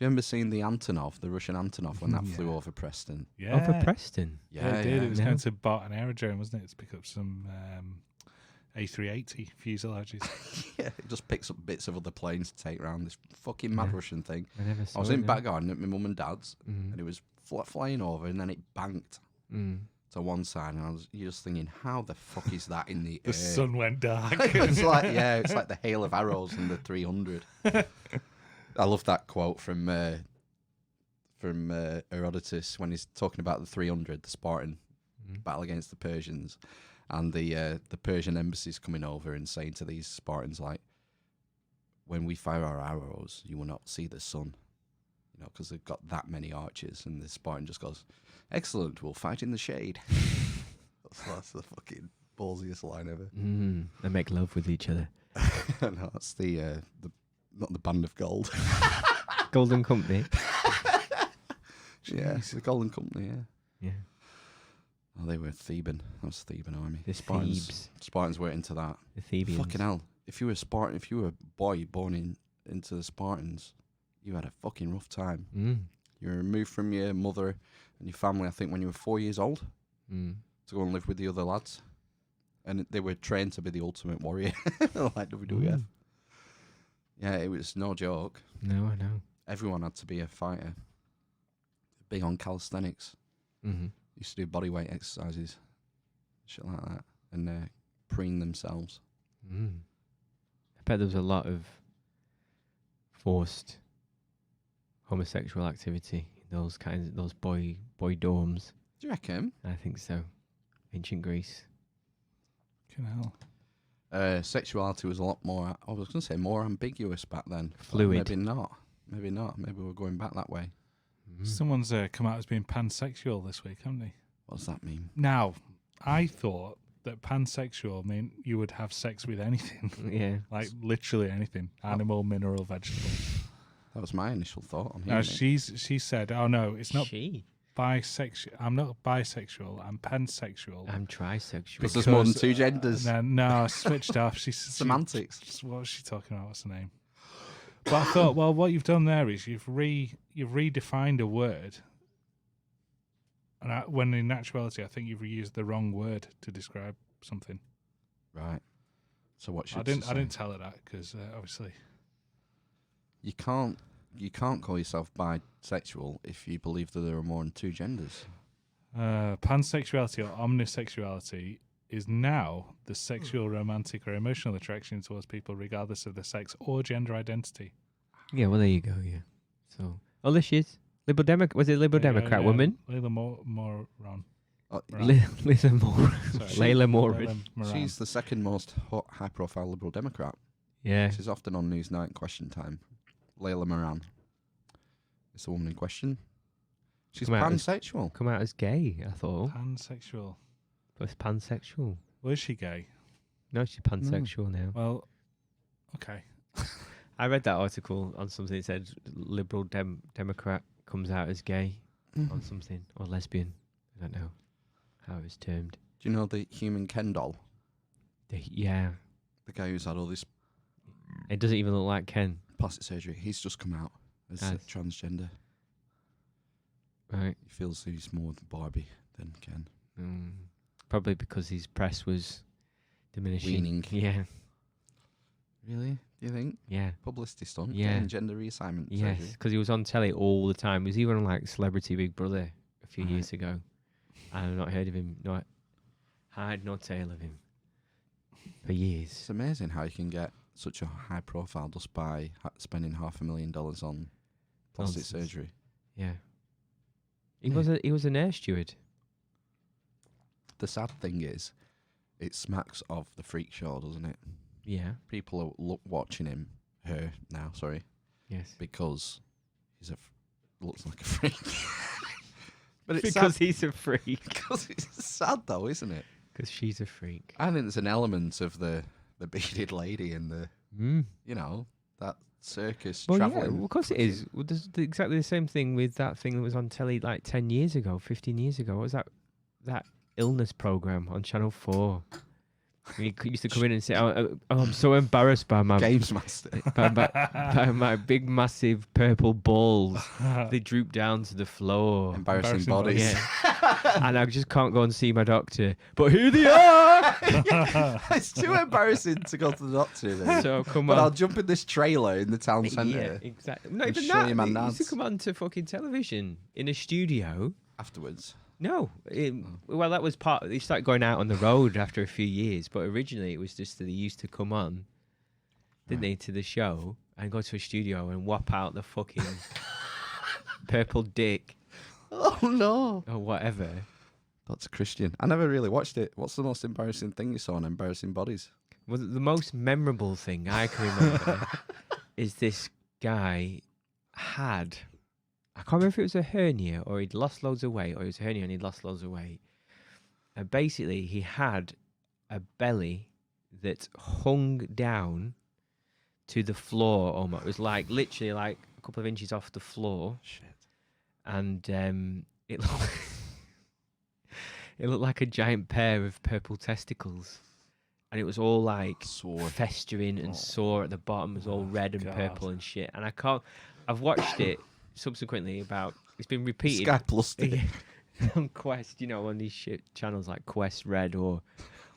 you remember seeing the Antonov, the Russian Antonov, when that Yeah. flew over Preston? Yeah. Over Preston. Yeah, it did. It was Yeah. going to Barton Aerodrome, wasn't it, to pick up some A380 fuselages. Yeah, it just picks up bits of other planes to take around this fucking mad Yeah. Russian thing. I never saw I was it, in no. back garden at my mum and dad's, Mm. and it was flying over, and then it banked Mm. to one side, and you're just thinking, how the fuck is that in the The air? sun went dark. It's like, yeah, it's like the hail of arrows in the 300. I love that quote from Herodotus when he's talking about the 300, the Spartan battle against the Persians, and the Persian embassy's coming over and saying to these Spartans, like, when we fire our arrows, you will not see the sun, you know, because they've got that many archers. And the Spartan just goes, excellent, we'll fight in the shade. That's the fucking ballsiest line ever. They make love with each other. No, that's the not the Band of Gold. Golden Company. Yeah, the Golden Company. Yeah. Yeah. Oh, they were Theban. That was Theban army. The Spartans. Thebes. Spartans were into that. The Thebians. Fucking hell! If you were a Spartan, if you were a boy born into the Spartans, you had a fucking rough time. You were removed from your mother and your family. I think when you were 4 years old, to go and live with the other lads, and they were trained to be the ultimate warrior, like WWF. Yeah, it was no joke. No, I know. Everyone had to be a fighter. Big on calisthenics. Used to do bodyweight exercises, shit like that, and preen themselves. I bet there was a lot of forced homosexual activity in those boy dorms. Do you reckon? I think so. Ancient Greece. Fucking hell. Sexuality was a lot more, I was going to say more ambiguous back then. but Fluid. Maybe not. Maybe not. Maybe we're going back that way. Someone's come out as being pansexual this week, haven't they? What does that mean? Now, I thought that pansexual meant you would have sex with anything. Yeah. Like literally anything. Animal, mineral, vegetable. That was my initial thought on Now, hearing it. she said, oh no, it's not She. bisexual. I'm not bisexual. I'm pansexual. I'm trisexual. Because there's more than because, two genders. No, I switched off. Semantics. What was she talking about? What's the name? But I thought, well, what you've done there is you've redefined a word, and when in actuality, I think you've reused the wrong word to describe something. Right. So what should I didn't tell her that because obviously you can't call yourself bisexual if you believe that there are more than two genders. pansexuality or omnisexuality is now the sexual, romantic, or emotional attraction towards people regardless of their sex or gender identity. Yeah, well, there you go, yeah. So, oh, there she is. Liberal Democrat. Was it Liberal Democrat woman? Layla Moran. Lisa Moran. Sorry. Layla Moran. Layla Moran. She's the second most high-profile Liberal Democrat. Yeah. She's often on Newsnight and Question Time. Layla Moran is the woman in question. She's Come out as- pansexual. Come out as gay, I thought. Pansexual. But it's pansexual. Was she gay? No, she's pansexual now. Well, okay. I read that article on something that said Liberal Democrat comes out as gay on something, or lesbian. I don't know how it was termed. Do you know the human Ken doll? Yeah. The guy who's had all this It doesn't even look like Ken. plastic surgery. He's just come out as Has. transgender. Right. He feels he's more Barbie than Ken. Probably because his press was diminishing. Weaning. Yeah. Really? Do you think? Yeah. Publicity stunt? Yeah. Getting gender reassignment Yes, surgery? because he was on telly all the time. He was even on like Celebrity Big Brother a few Right. years ago. And I've not heard of him, not heard no tale of him for years. It's amazing how you can get such a high profile just by spending $500,000 on plastic Nonsense. surgery. Yeah. He Yeah. was an air steward. The sad thing is, it smacks of the freak show, doesn't it? Yeah. People are watching her now, sorry, Yes. because he's looks like a freak. But it's Because sad. he's a freak. Because it's sad though, isn't it? Because she's a freak. I think there's an element of the bearded lady and the that circus Well, traveling. yeah, of course it is. Well, there's exactly the same thing with that thing that was on telly like 10 years ago, 15 years ago. What was that illness program on Channel 4? He used to come in and say, "Oh, I'm so embarrassed by my Games master. by my big, massive purple balls. They droop down to the floor. Embarrassing Embarrassing bodies. Yeah. And I just can't go and see my doctor. But here they are. It's too embarrassing to go to the doctor. Then. So come But on. I'll jump in this trailer in the town Yeah, centre exactly. Not and even show that. you my He used to nads. come on to fucking television in a studio. afterwards. No, well, that was part. They started going out on the road after a few years, but originally it was just that they used to come on, didn't they, to the show and go to a studio and whop out the fucking purple dick Oh no, or whatever. that's Christian. I never really watched it. What's the most embarrassing thing you saw on Embarrassing Bodies? Well, the most memorable thing I can remember is this guy had, I can't remember if it was a hernia or he'd lost loads of weight, or it was a hernia and he'd lost loads of weight. And basically, he had a belly that hung down to the floor almost. It was like literally like a couple of inches off the floor. Shit. And it looked, it looked like a giant pair of purple testicles. And it was all like Sword. festering and sore at the bottom. It was all red and God. purple and shit. And I've watched it subsequently it's been repeated. Sky Plus did. Yeah, on Quest, on these shit channels like Quest Red or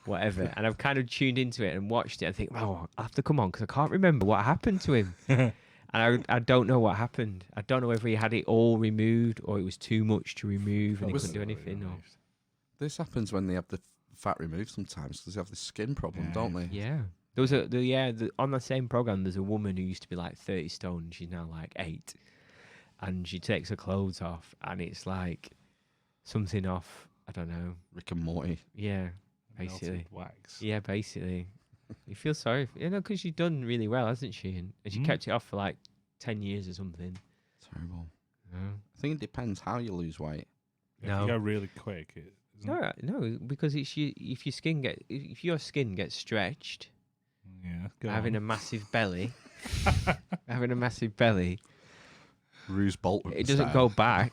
whatever. And I've kind of tuned into it and watched it and think, oh, I have to come on because I can't remember what happened to him. And I don't know what happened. I don't know whether he had it all removed or it was too much to remove and he couldn't do anything. Or... This happens when they have the fat removed sometimes because they have the skin problem, don't they? Yeah. There was on the same program, there's a woman who used to be like 30 stone. She's now like 8. And she takes her clothes off and it's like something off, I don't know. Rick and Morty. Yeah, basically. Melted wax. Yeah, basically. You feel sorry for, because she's done really well, hasn't she? And she kept it off for like 10 years or something. Terrible. No, I think it depends how you lose weight. If No. you go really quick, it isn't. no, because it's if your skin gets stretched, Yeah, go having on. a massive belly, Ruse Bolt. it doesn't go back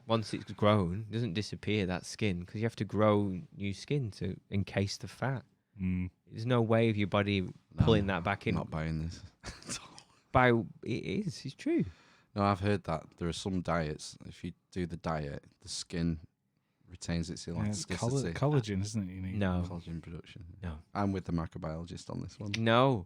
once it's grown. It doesn't disappear, that skin, because you have to grow new skin to encase the fat. Mm. There's no way of your body pulling that back in. Not buying this. It's true. No, I've heard that there are some diets. If you do the diet, the skin retains its Yeah, it's elasticity. collagen, isn't it? You need. No, Collagen production. no, I'm with the microbiologist on this one. no.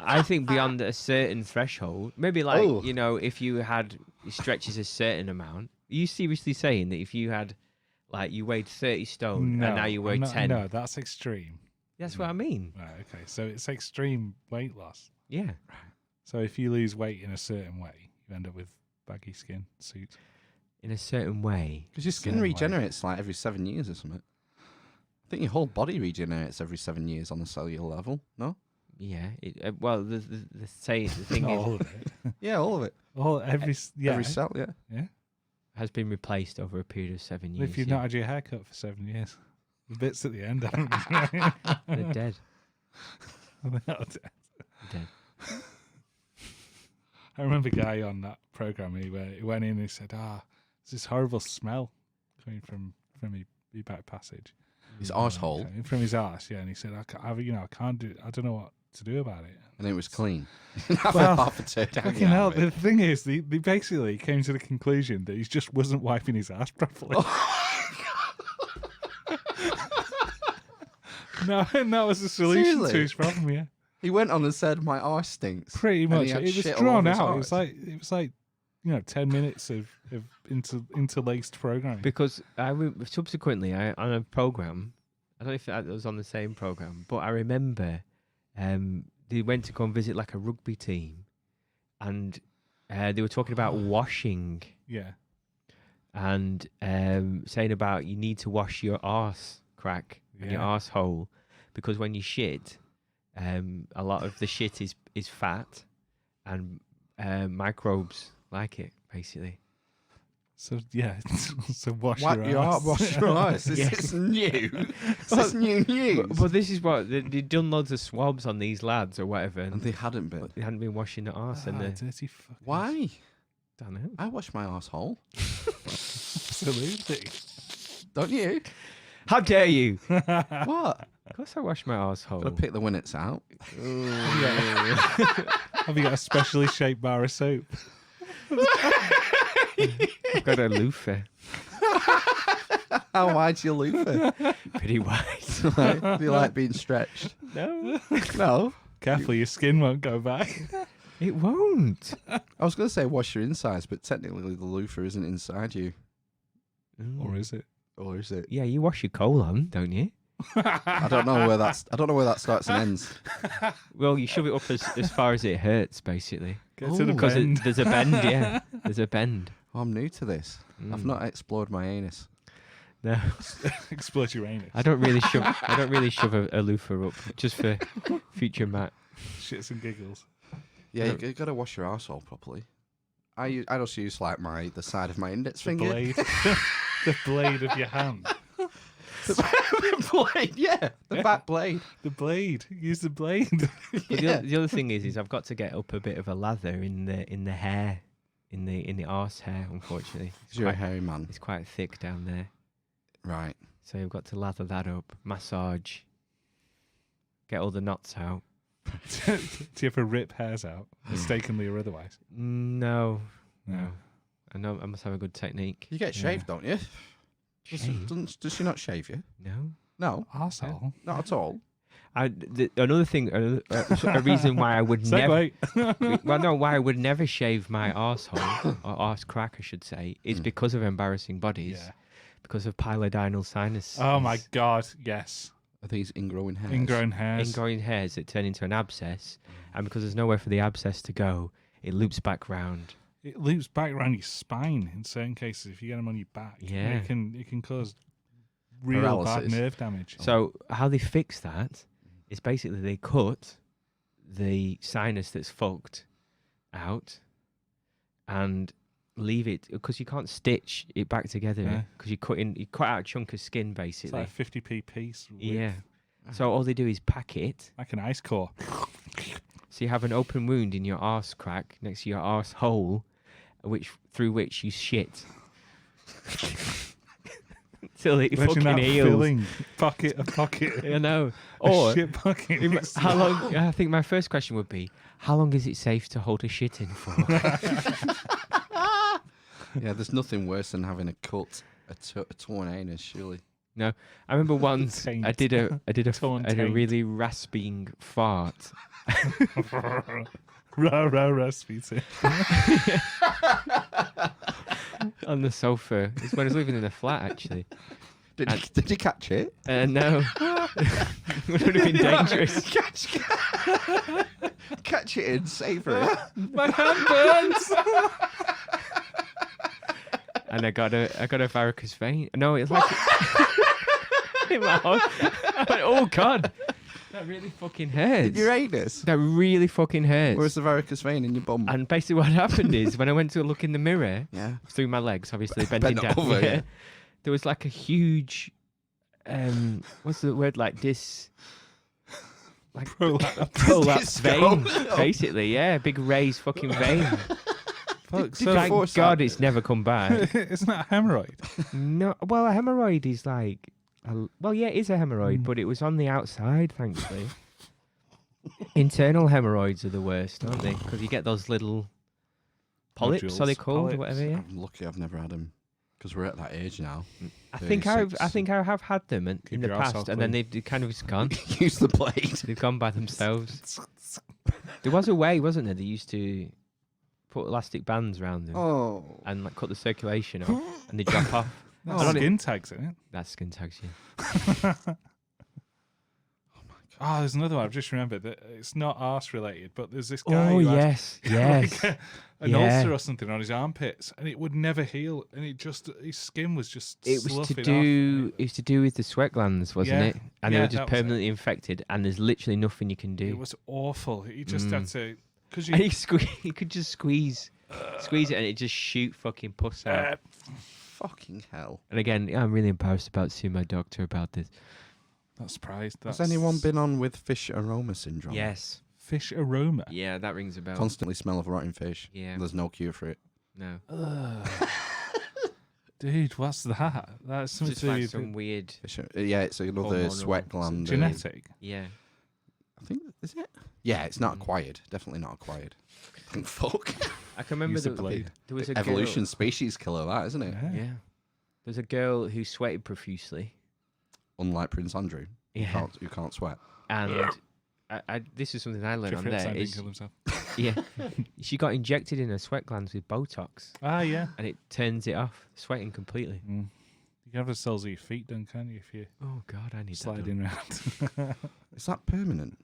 I think beyond a certain threshold, maybe like, Oh. if you had it stretches a certain amount, are you seriously saying that if you had, like, you weighed 30 stone No, and now you weigh 10? No, that's extreme. That's what I mean. Right, okay. So it's extreme weight loss. Yeah. So if you lose weight in a certain way, you end up with baggy skin suits. In a certain way. Because your skin Certain way. regenerates like every 7 years or something. I think your whole body regenerates every 7 years on a cellular level. No? Yeah. Well, the thing Not is, all of it. Yeah, all of it. Every Every cell, yeah. has been replaced over a period of 7 years. If you've yeah. not had your hair cut for 7 years, the bits at the end haven't They're dead. They're not dead. Dead. I remember a guy on that program. He went in and he said, there's this horrible smell coming from my back passage. His arsehole. Okay, from his arse, yeah. And he said, I can't do it. I don't know what to do about it. And it was clean. Well, half a turd hanging Fucking out hell, of it. the thing is, they basically came to the conclusion that he just wasn't wiping his ass properly. No, and that was the solution Seriously? to his problem, yeah. He went on and said, "My arse stinks." Pretty And he much. had It was shit all drawn over his out. arse. It was like 10 minutes of interlaced programming. Because subsequently, on a program, I don't know if that was on the same program, but I remember they went to go and visit like a rugby team, and they were talking about washing Yeah. and saying about you need to wash your arse crack and your Yeah. arsehole, because when you shit, a lot of the shit is fat and microbes like it, basically. So, yeah. So wash Wipe your your ass. arse. Wash your arse. Is Yeah. this new? Is this new news? But this is what they'd done loads of swabs on these lads or whatever, And and they hadn't been. they hadn't been washing their arse, and they Dirty fuckers. Why? don't know. I wash my arsehole. Absolutely. Don't you? How dare you? What? Of course I wash my arsehole. Gotta pick the winnets out. Have you got a specially shaped bar of soap? I've got a loofah. How wide's your loofah? Pretty wide. Do you like being stretched? No. No. Careful, your skin won't go back. It won't. I was going to say wash your insides, but technically the loofah isn't inside you. Or is it? Or is it? Yeah, you wash your colon, don't you? I don't know where that starts and ends. Well, you shove it up as far as it hurts, basically. Get to the Because bend. there's a bend, yeah. There's a bend. Oh, I'm new to this. I've not explored my anus. No, Explode your anus. I don't really shove a loofah up just for future Matt. Shits and giggles. Yeah, you got to wash your arsehole properly. I just use like the side of my index The finger. blade. The blade of your hand. The blade, yeah, the back blade. The blade. Use the blade. But the other thing is I've got to get up a bit of a lather in the hair, in the arse hair. Unfortunately, You're a hairy man, it's quite thick down there, right? so you've got to lather that up, massage, get all the knots out. Do you ever rip hairs out, mistakenly or otherwise? No. No. I know I must have a good technique. You get shaved, don't you? Shave? Does she not shave you? No. No, Arsehole. not at all. Another thing, a reason why I would never. Segue. Well, no, why I would never shave my arsehole, or arse crack, I should say, is because of embarrassing bodies, Yeah. because of pilodinal sinus. Oh my God, yes. I think it's ingrowing hairs. Ingrown hairs. Ingrowing hairs that turn into an abscess, and because there's nowhere for the abscess to go, it loops back round. It loops back around your spine in certain cases if you get them on your back. Yeah. It can cause real Paralysis. bad nerve damage. So how they fix that is basically they cut the sinus that's fucked out and leave it, because you can't stitch it back together Yeah. because you cut out a chunk of skin It's basically. like a 50p piece. Width. Yeah. So all they do is pack it. Like an ice core. So you have an open wound in your arse crack next to your arse hole, through which you shit. Till it Imagine fucking that heals. filling pocket of pocket. I know. A Or shit pocket. next to how the- long? I think my first question would be, how long is it safe to hold a shit in for? Yeah, there's nothing worse than having a cut, a torn anus, surely. No, I remember once I Taint. did a Torn I had a taint. really rasping fart. Rah, sweetie. On the sofa. It's when I was living in a flat, actually. Did you catch it? No, it would have been dangerous. Catch it and savour it. My hand burns. And I got a varicose vein. No, it's like in my heart. I went, oh God, that really fucking hurts. Your anus? That really fucking hurts. Where's the varicose vein in your bum? And basically, what happened is when I went to look in the mirror, Yeah. through my legs, obviously bending Bent down, over, yeah. there was like a huge, what's the word, like like prolapse vein, basically, yeah, big raised fucking vein. Fuck, Thank force God that? it's never come back. It's not a hemorrhoid. No, well, a hemorrhoid is like, well, yeah, it is a hemorrhoid, but it was on the outside, thankfully. Internal hemorrhoids are the worst, aren't they? Because you get those little polyps, are they Nodules, called, or polyps. whatever? Yeah. I'm lucky I've never had them because we're at that age now. I think I 36. have had them in Keep the your arsehole past, and then clean. they've kind of just gone. Use the blade. They've gone by themselves. There was a way, wasn't there? They used to put elastic bands around them Oh. and like cut the circulation off, and they drop off. That's I don't skin tags, isn't it? That's skin tags, yeah. Oh, there's another one. I've just remembered that it's not arse related, but there's this guy Oh who had yes, yes. like an Yeah. ulcer or something on his armpits, and it would never heal, and his skin was just It was to sloughing do. off. It was to do with the sweat glands, wasn't Yeah. it? And they Yeah, were just that was it. permanently infected, and there's literally nothing you can do. It was awful. He just had to, because And you. he could just squeeze it, and it just shoot fucking pus out. Fucking hell. And again, I'm really embarrassed about seeing my doctor about this. Not surprised. Has anyone been on with fish aroma syndrome? Yes. Fish aroma? Yeah, that rings a bell. Constantly smell of rotting fish. Yeah. There's no cure for it. No. Dude, what's that? That's something Just to like do some weird. Yeah, it's another Hormonal sweat gland. genetic. Yeah. I think, is it? Yeah, it's not acquired. Definitely not acquired. Thank fuck. I can remember Use the blade. there was a Evolution girl, species killer, that, isn't it? Yeah. Yeah. There's a girl who sweated profusely. Unlike Prince Andrew, Yeah. who can't sweat. And this is something I learned on Jeffrey there. Epstein didn't Is, kill himself. yeah. She got injected in her sweat glands with Botox, Ah, yeah. and it turns it off, sweating completely. Mm. You can have the soles of your feet done, can't you, if you're Oh God, I need that. sliding around? Is that permanent?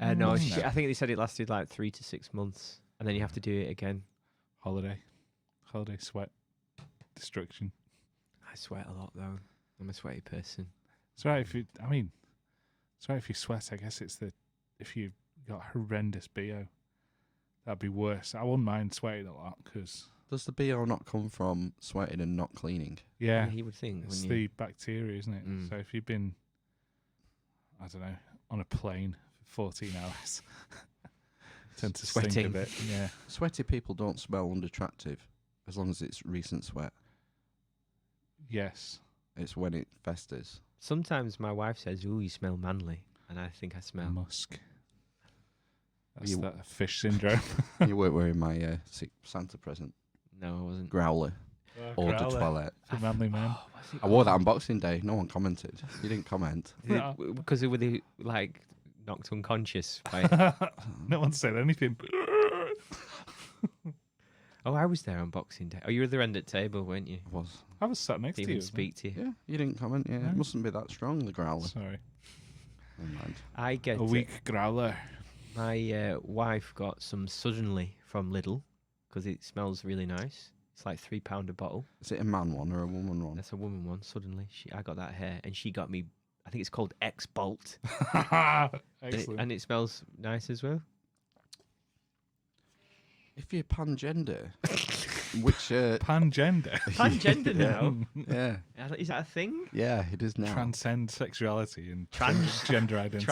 No, Mm. I think they said it lasted like 3 to 6 months, and then you have to do it again. Holiday sweat destruction. I sweat a lot though. I'm a sweaty person. It's right if you. I mean, it's right if you sweat. I guess it's if you got horrendous BO, that'd be worse. I wouldn't mind sweating a lot because Does the BO not come from sweating and not cleaning? yeah, You would think. it's wouldn't the you? bacteria, isn't it? Mm. So if you've been, I don't know, on a plane for 14 hours, tend to stink a Sweating. bit. Yeah, Sweaty people don't smell unattractive as long as it's recent sweat. yes. It's when it festers. Sometimes my wife says, "Ooh, you smell manly," and I think I smell. Musk. That's You- that fish syndrome. You weren't wearing my Santa present. No, I wasn't. Growler. Eau de Growler toilette. for manly man. Oh, what's it I wore that on Boxing Day. No one commented. You didn't comment. No. because they were like knocked unconscious. By, No one said anything. oh, I was there on Boxing Day. Oh, you were at the end at table, weren't you? I was. I was sat next Didn't to you. even speak to you. Yeah, you didn't comment. Yeah, No. it mustn't be that strong, the growler. Sorry. Never mind. I get A weak growler. My wife got some suddenly from Lidl because it smells really nice. It's like £3 a bottle. Is it a man one or a woman one? That's a woman one. Suddenly, I got that hair, and she got me. I think it's called X Bolt, Excellent. and it smells nice as well. If you're pangender, which Pangender. Pangender now. yeah, Is that a thing? yeah, it is now. Transcend sexuality and Trans- gender identity.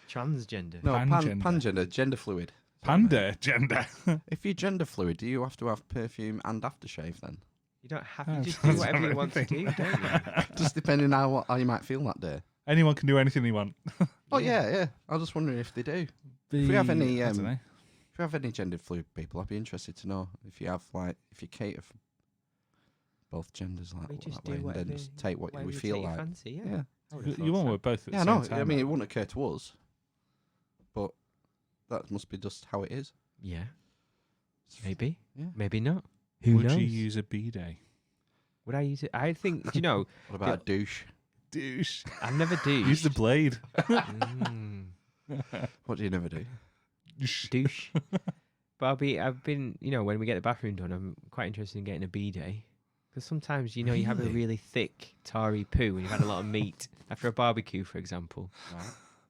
Transgender. No, Pangender. pangender, gender fluid. Panda gender. If you're gender fluid, do you have to have perfume and aftershave then? You don't have Oh, to just do that's whatever you want to do, everything. don't you? Just depending on how you might feel that day. Anyone can do anything they want. Oh yeah. I was just wondering if they do. If we have any, I don't know. If you have any gender fluid people, I'd be interested to know if you have if you cater for both genders like We just that way, do and then whatever, just take what whatever we you feel take your like. fancy, yeah. Yeah, I would've You thought want so. with both at yeah. the No, same time. I mean it wouldn't occur to us, but that must be just how it is. Yeah. Maybe. Yeah. Maybe not. Who Would knows? you use a bidet? Would I use it? I think, do you know, What about a douche? Douche. I never do. Use the blade. What do you never do? douche. But I've been, when we get the bathroom done, I'm quite interested in getting a bidet. Because sometimes, you have a Really? really thick, tarry poo and you've had a lot of meat after a barbecue, for example. Right.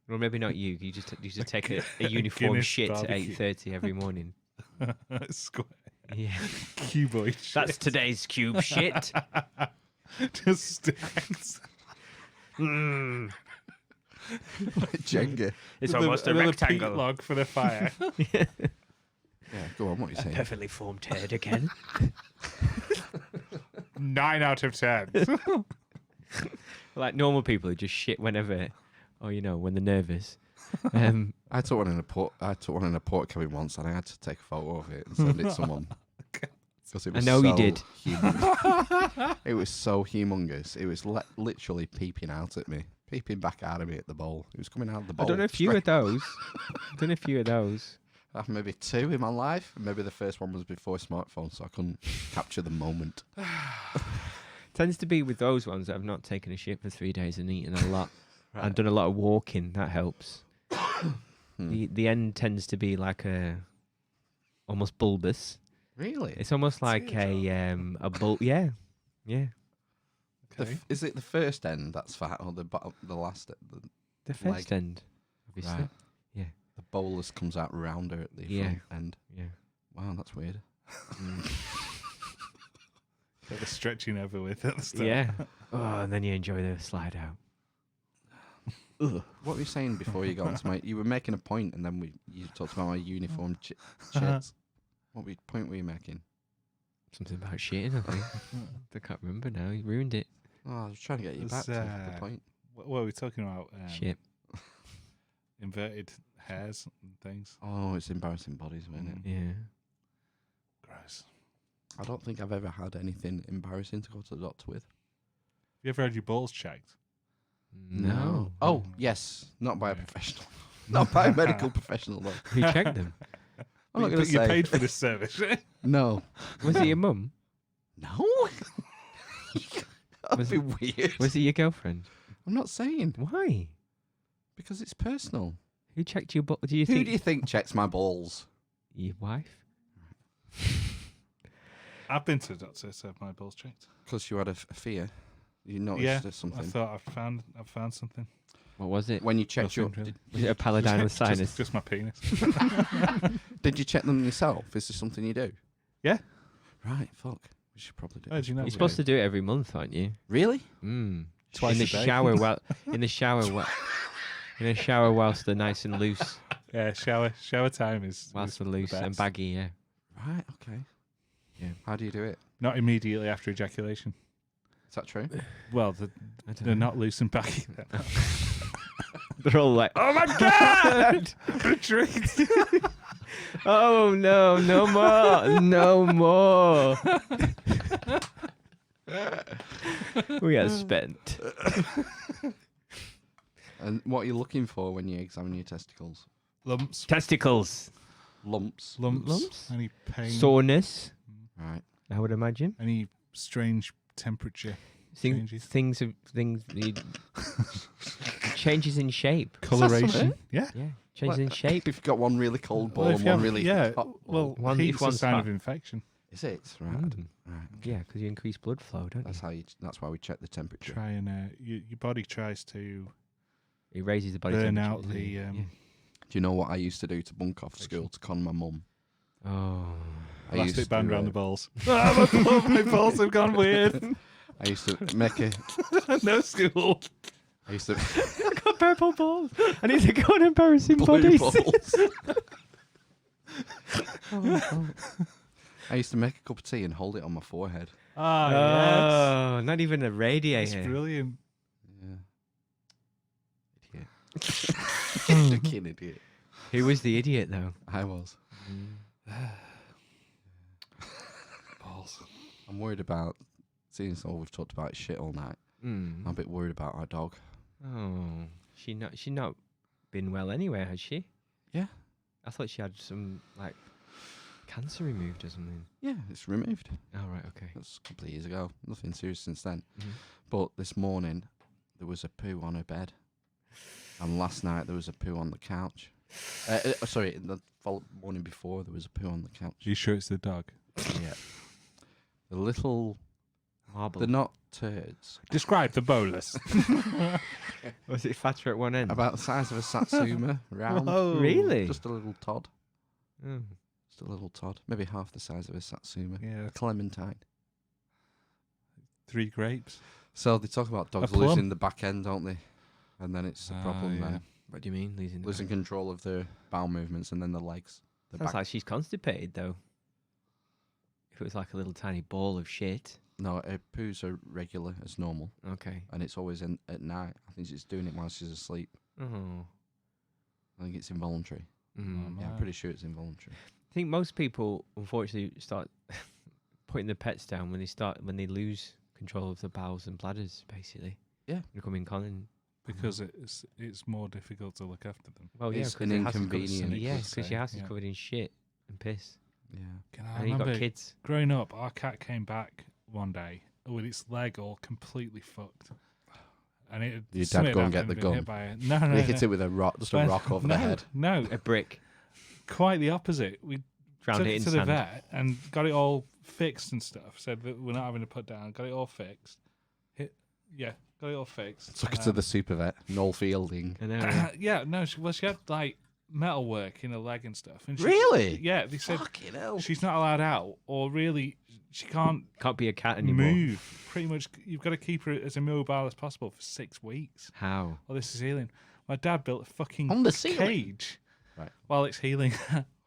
Well, maybe not you. You just take a uniform Guinness shit barbecue. at 8:30 every morning. Square. Yeah. Cuboid shit. That's today's cube shit. Just stacked. Mm. Jenga. It's With almost a another rectangle. peat log for the fire. Yeah, go on. What are you saying? Perfectly formed head again. 9 out of 10. Like normal people who just shit whenever, or when they're nervous. I took one in a port cabin once, and I had to take a photo of it and send it to someone. Because it was I know you so did. humongous. It was so humongous. It was literally peeping out at me, peeping back out of me at the bowl. It was coming out of the I bowl. don't know if you had those. I've maybe 2 in my life. Maybe the first one was before smartphone, so I couldn't capture the moment. Tends to be with those ones that I've not taken a shit for 3 days and eaten a lot. I've done a lot of walking. That helps. The end tends to be like almost bulbous. Really? It's almost like a bulb. Yeah. Okay. Is it the first end that's fat, or the last? The first Leg. end, obviously. Right. Yeah. The bolus comes out rounder at the Yeah. front end. Yeah. Wow, that's weird. Got the stretching over with at the start. Yeah. Oh, and then you enjoy the slide out. What were you saying before you got onto my? You were making a point, and then you talked about my uniform chits. What point were you making? Something about shitting, I think. I can't remember now. You ruined it. Oh, I was trying to get you back to the point. What were we talking about? Shit. Inverted hairs and things. Oh, it's embarrassing bodies, isn't it? Yeah. Gross. I don't think I've ever had anything embarrassing to go to the doctor with. Have you ever had your balls checked? No. Oh, yes. Not by a professional. Not by a medical professional, though. Who checked them? I'm not going to You say. paid for this service. No. Was it your mum? No. That'd be weird. Was it your girlfriend? I'm not saying. Why? Because it's personal. Who checked your butt? Do you Who think do you think checks my balls? your wife? I've been to the doctor to have my balls checked. Because you had a fear. You noticed Yeah, there's I something. thought I found something. What was it? When you checked your... Nothing, really. Was it a paladinal Just- sinus? Just my penis. Did you check them yourself? Is this something you do? Yeah. Right, fuck. We should probably do Oh, it. do you know You're we supposed do? to do it every month, aren't you? Really? Twice in the a day. shower, in the shower, in the shower whilst they're nice and loose, Yeah, shower time is whilst they're the loose and best. baggy. Yeah. Right, okay. Yeah. How do you do it? Not immediately after ejaculation. Is that true? Well, I don't they're know. not loose and baggy. They're all like, "Oh my god! Retreat. Oh no, no more, no more." We are spent. And what are you looking for when you examine your testicles? Lumps. Testicles, Lumps. Lumps. Any pain. soreness. Right. I would imagine Any strange temperature changes. things changes in shape. Coloration. Yeah. Yeah, changes in shape. If you've got one really cold ball Well, if and you one have- really yeah. hot ball. Well, One- if heat's a one's sign hot. of infection. Is it? Right. Mm. Right. Yeah, because you increase blood flow, don't That's you? how that's why we check the temperature. Try and your body tries to It raises the body burn temperature. out the. Yeah. Do you know what I used to do to bunk off school to con my mum? Oh. I used Plastic band to, around the balls. My balls have gone weird. I used to make a. No school. I used to. I've got purple balls. I need to go on embarrassing Blue bodies. balls. I used to make a cup of tea and hold it on my forehead. Ah, Oh, not even a yes. radiator. It's brilliant. Yeah. Idiot. Fucking idiot. Who was the idiot though? I was. Balls. I'm worried about. Seeing as all we've talked about is shit all night. I'm a bit worried about our dog. Oh, she not been well anyway, has she? Yeah. I thought she had some like cancer removed or something. Yeah, it's removed. Oh right, okay. That's a couple of years ago. Nothing serious since then. Mhm. But this morning, there was a poo on her bed. And last night, there was a poo on the couch. Sorry, the morning before, there was a poo on the couch. Are you sure it's the dog? Yeah. The little... Marble. They're not turds. Describe the bolus. Was it fatter at one end? About the size of a satsuma, round. Whoa. Really? Just a little Todd. Oh. Just a little Todd. Maybe half the size of a satsuma. Yeah. A clementine. 3 grapes. So they talk about dogs A plum. losing the back end, don't they? And then it's a Ah, problem yeah. then. What do you mean losing? the Losing back? control of their bowel movements and then the legs. The Sounds back. like she's constipated though. If it was like a little tiny ball of shit. No, her poos are regular as normal. Okay. And it's always at night. I think she's doing it while she's asleep. Oh. I think it's involuntary. Mm. Yeah, I'm pretty sure it's involuntary. I think most people unfortunately start putting their pets down when they lose control of the bowels and bladders, basically. Yeah. Becoming common. Because it's more difficult to look after them. Well, yeah, It's 'cause an the house is covered- inconvenience. Yeah, Let's because say, your house is yeah. covered in shit and piss. Yeah. I And you got remember kids. growing up, our cat came back one day with its leg all completely fucked. And it Your dad something go and happened, get the been gun? hit by it. No, no, They hit no. it with a rock, just a When- rock over no, the head. No, A brick. quite the opposite. We Drowned took it it in to the sand. vet and got it all fixed and stuff. Said that we're not having to put down. Got it all fixed. Got it all fixed. Took it to the super vet, Noel Fielding. I know. Yeah. Yeah, no, she had like metal work in her leg and stuff. And she, Really? Yeah, they said Fucking hell. she's not allowed out, or really she can't Can't be a cat anymore. move. Pretty much, you've got to keep her as immobile as possible for 6 weeks How? while this is healing. My dad built a fucking On the ceiling? cage Right. while it's healing.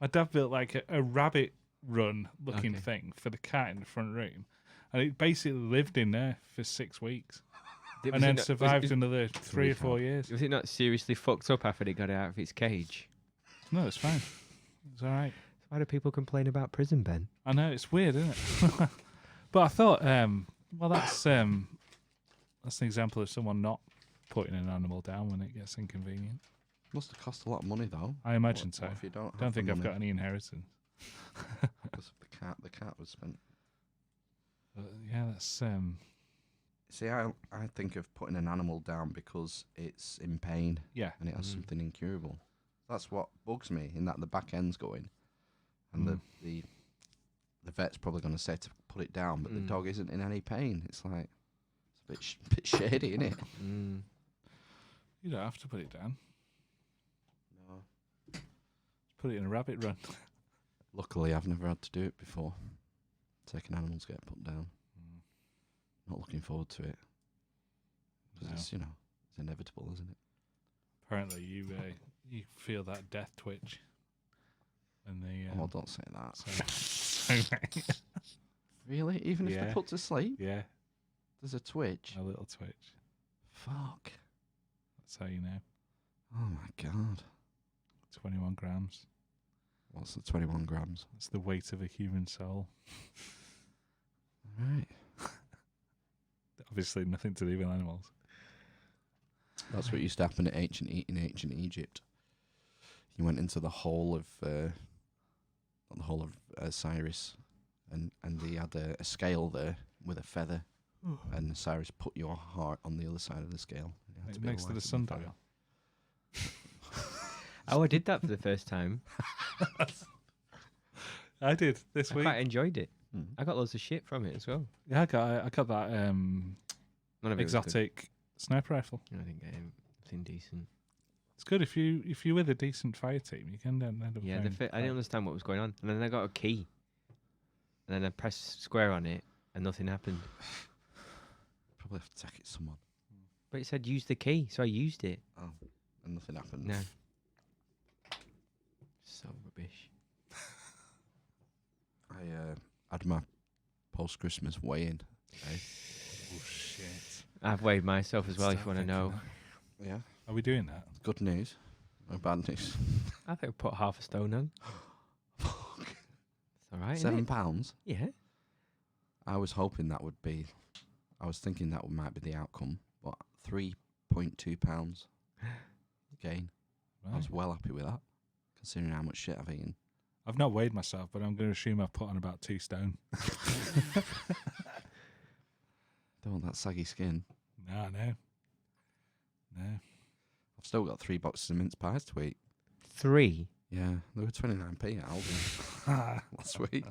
My dad built like a rabbit run looking Okay. thing for the cat in the front room, and it basically lived in there for 6 weeks, Was and it then not- survived was, another 3 or 4 years. was it not seriously fucked up after it got out of its cage? No, it's fine. It's all right. Why do people complain about prison, Ben? I know it's weird, isn't it? But I thought, well, that's an example of someone not putting an animal down when it gets inconvenient. Must have cost a lot of money though. I imagine What so. if you don't? Don't think I've got any inheritance. Because the cat was spent. But yeah, that's See, I think of putting an animal down because it's in pain yeah. and it has something incurable. That's what bugs me. In that the back end's going, and the vet's probably going to say to put it down, but the dog isn't in any pain. It's like it's a bit shady, isn't it? You don't have to put it down. No. Just put it in a rabbit run. Luckily, I've never had to do it before. Taking animals get put down. Not looking forward to it. Because No. it's, it's inevitable, isn't it? Apparently, you feel that death twitch. And the Oh, don't say that. so Really? Even if Yeah. they're put to sleep? yeah, There's a twitch? a little twitch. Fuck. That's how you know. Oh my god. 21 grams. What's the 21 grams? That's the weight of a human soul. Right. Obviously, nothing to do with animals. That's what used to happen in ancient Egypt. You went into the hole of Cyrus, and they had a scale there with a feather, and Cyrus put your heart on the other side of the scale. You had to be Next to the alive in fire. sundial. Oh, I did that for the first time. I did this I week. quite enjoyed it. Mm. I got loads of shit from it as well. Yeah, I got that None of it was good. exotic sniper rifle. I didn't get anything decent. It's good if you're with a decent fire team, you can then end up. Yeah, playing I didn't understand what was going on, and then I got a key, and then I pressed square on it, and nothing happened. Probably have to take it to someone. But it said use the key, so I used it. Oh, and nothing happened. No. So rubbish. I had my post-Christmas weigh-in. Oh shit! I've weighed myself as well, if you Start want to know. thinking Yeah. Are we doing that? Good news. No bad news. I think I put half a stone on. Fuck. It's all right, isn't it? £7? Yeah. I was hoping that would be. I was thinking that might be the outcome, but £3.2 gain. I was Right. well happy with that, considering how much shit I've eaten. I've not weighed myself, but I'm going to assume I've put on about 2 stone. Don't want that saggy skin. No. I've still got 3 boxes of mince pies to eat. 3. Yeah, they were 29p at Aldi last week.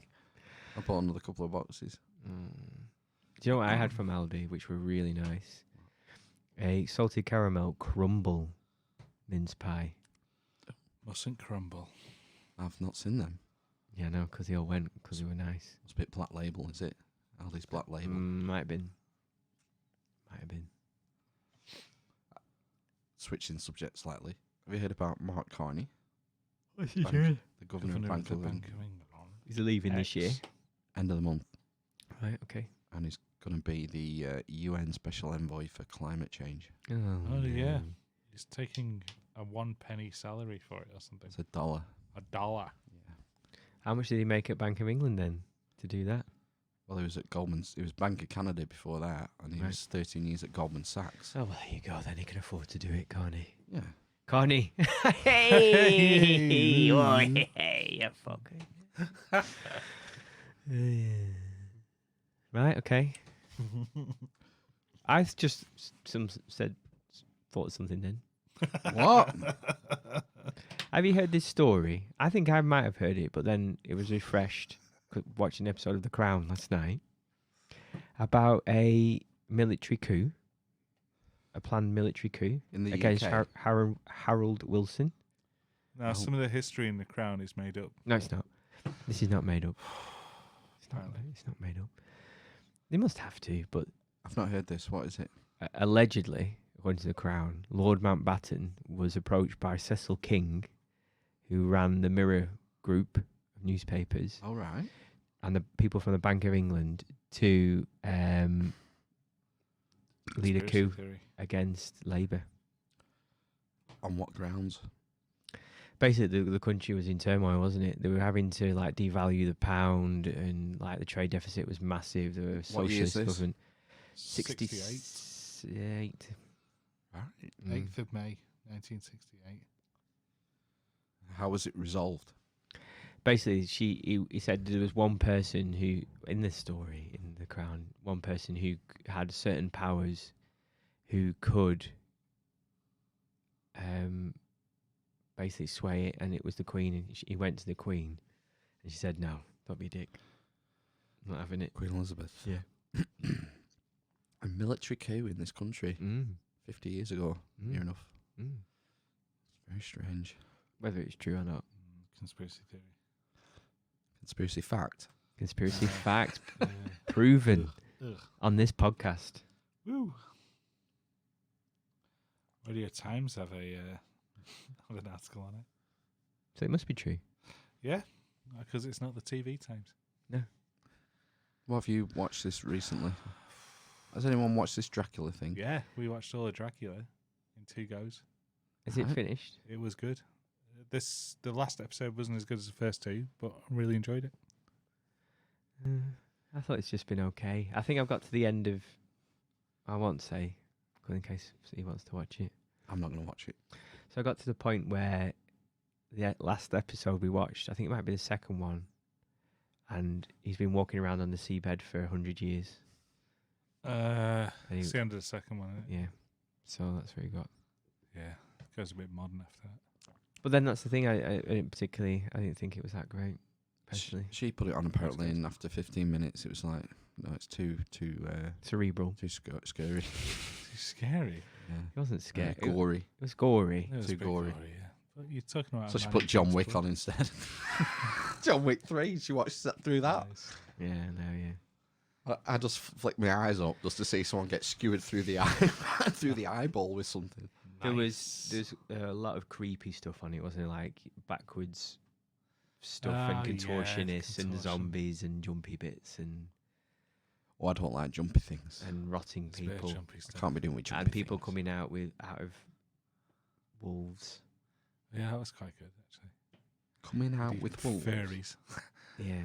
I bought another couple of boxes. Do you know what I had from Aldi, which were really nice? A salted caramel crumble mince pie. Mustn't crumble. I've not seen them. Yeah, no, because they all went because they were nice. It's a bit black label, is it? Aldi's black label. Might have been. Switching subject slightly. Have you heard about Mark Carney, What's he doing? the governor of Governor Bank of England? He's leaving this year. End of the month, Right, okay. and he's going to be the UN Special Envoy for Climate Change. Oh, yeah. He's taking a 1 penny salary for it or something. It's $1. $1. Yeah. How much did he make at Bank of England then to do that? Well, he was at Goldman's. He was Bank of Canada before that, and he Right. was 13 years at Goldman Sachs. Oh, well, there you go. Then he can afford to do it, can't he? Yeah. Carney. Hey! Oh, hey, you fucker. Right, okay. I just thought of something then. What? Have you heard this story? I think I might have heard it, but then it was refreshed watching an episode of The Crown last night about a military coup, a planned military coup In the against UK? Harold Wilson. Now, some of the history in The Crown is made up. No, it's not. This is not made up. Apparently. It's not made up. They must have to, but I've not heard this. What is it? allegedly, according to The Crown, Lord Mountbatten was approached by Cecil King, who ran the Mirror Group of newspapers All right. and the people from the Bank of England to lead a Conspiracy coup theory. against Labour. On what grounds? Basically, the country was in turmoil, wasn't it? They were having to like devalue the pound, and like the trade deficit was massive. There were What year is socialist this? government. 68. 68. Right. 8th of May, 1968. How was it resolved? Basically, he said there was one person who, in this story, in The Crown, one person who had certain powers who could basically sway it, and it was the Queen. And he went to the Queen, and she said, "No, don't be a dick. I'm not having it." Queen Elizabeth. Yeah. A military coup in this country 50 years ago. Near enough. Mm. It's very strange. Whether it's true or not. Conspiracy theory. Conspiracy fact. Conspiracy fact Yeah. proven Ugh. on this podcast. Woo. Radio Times have have an article on it. So it must be true. Yeah, because it's not the TV Times. What have you watched this recently? Has anyone watched this Dracula thing? Yeah, we watched all of Dracula in 2 goes. Is it Right. finished? It was good. The last episode wasn't as good as the first 2, but I really enjoyed it. I thought it's just been okay. I think I've got to the end of. I won't say, in case he wants to watch it. I'm not going to watch it. So I got to the point where the last episode we watched, I think it might be the second one, and he's been walking around on the seabed for 100 years. It's the end of the second one, isn't it? Yeah. So that's what he got. Yeah, it goes a bit modern after that. But then that's the thing. I didn't particularly. I didn't think it was that great. Personally, She put it on apparently, and after 15 minutes, it was like, no, it's too cerebral. scary. Too scary. It wasn't scary. It Gory. was gory. It was Too a bit gory. yeah. But you're talking about. So a she man put who John kills Wick people. on instead. John Wick 3. She watched that through that. Nice. Yeah. No. Yeah. I just flick my eyes up just to see someone get skewered through the eye, through the eyeball with something. There's a lot of creepy stuff on it, wasn't it? Like backwards stuff and Ah, yeah, contortionists and contortion. zombies and jumpy bits and Oh, I don't like jumpy things. rotting It's a bit of people jumpy I stuff. can't be doing with jumpy and people things. coming out of wolves. Yeah, that was quite good actually. Coming out The with wolves. fairies. Yeah.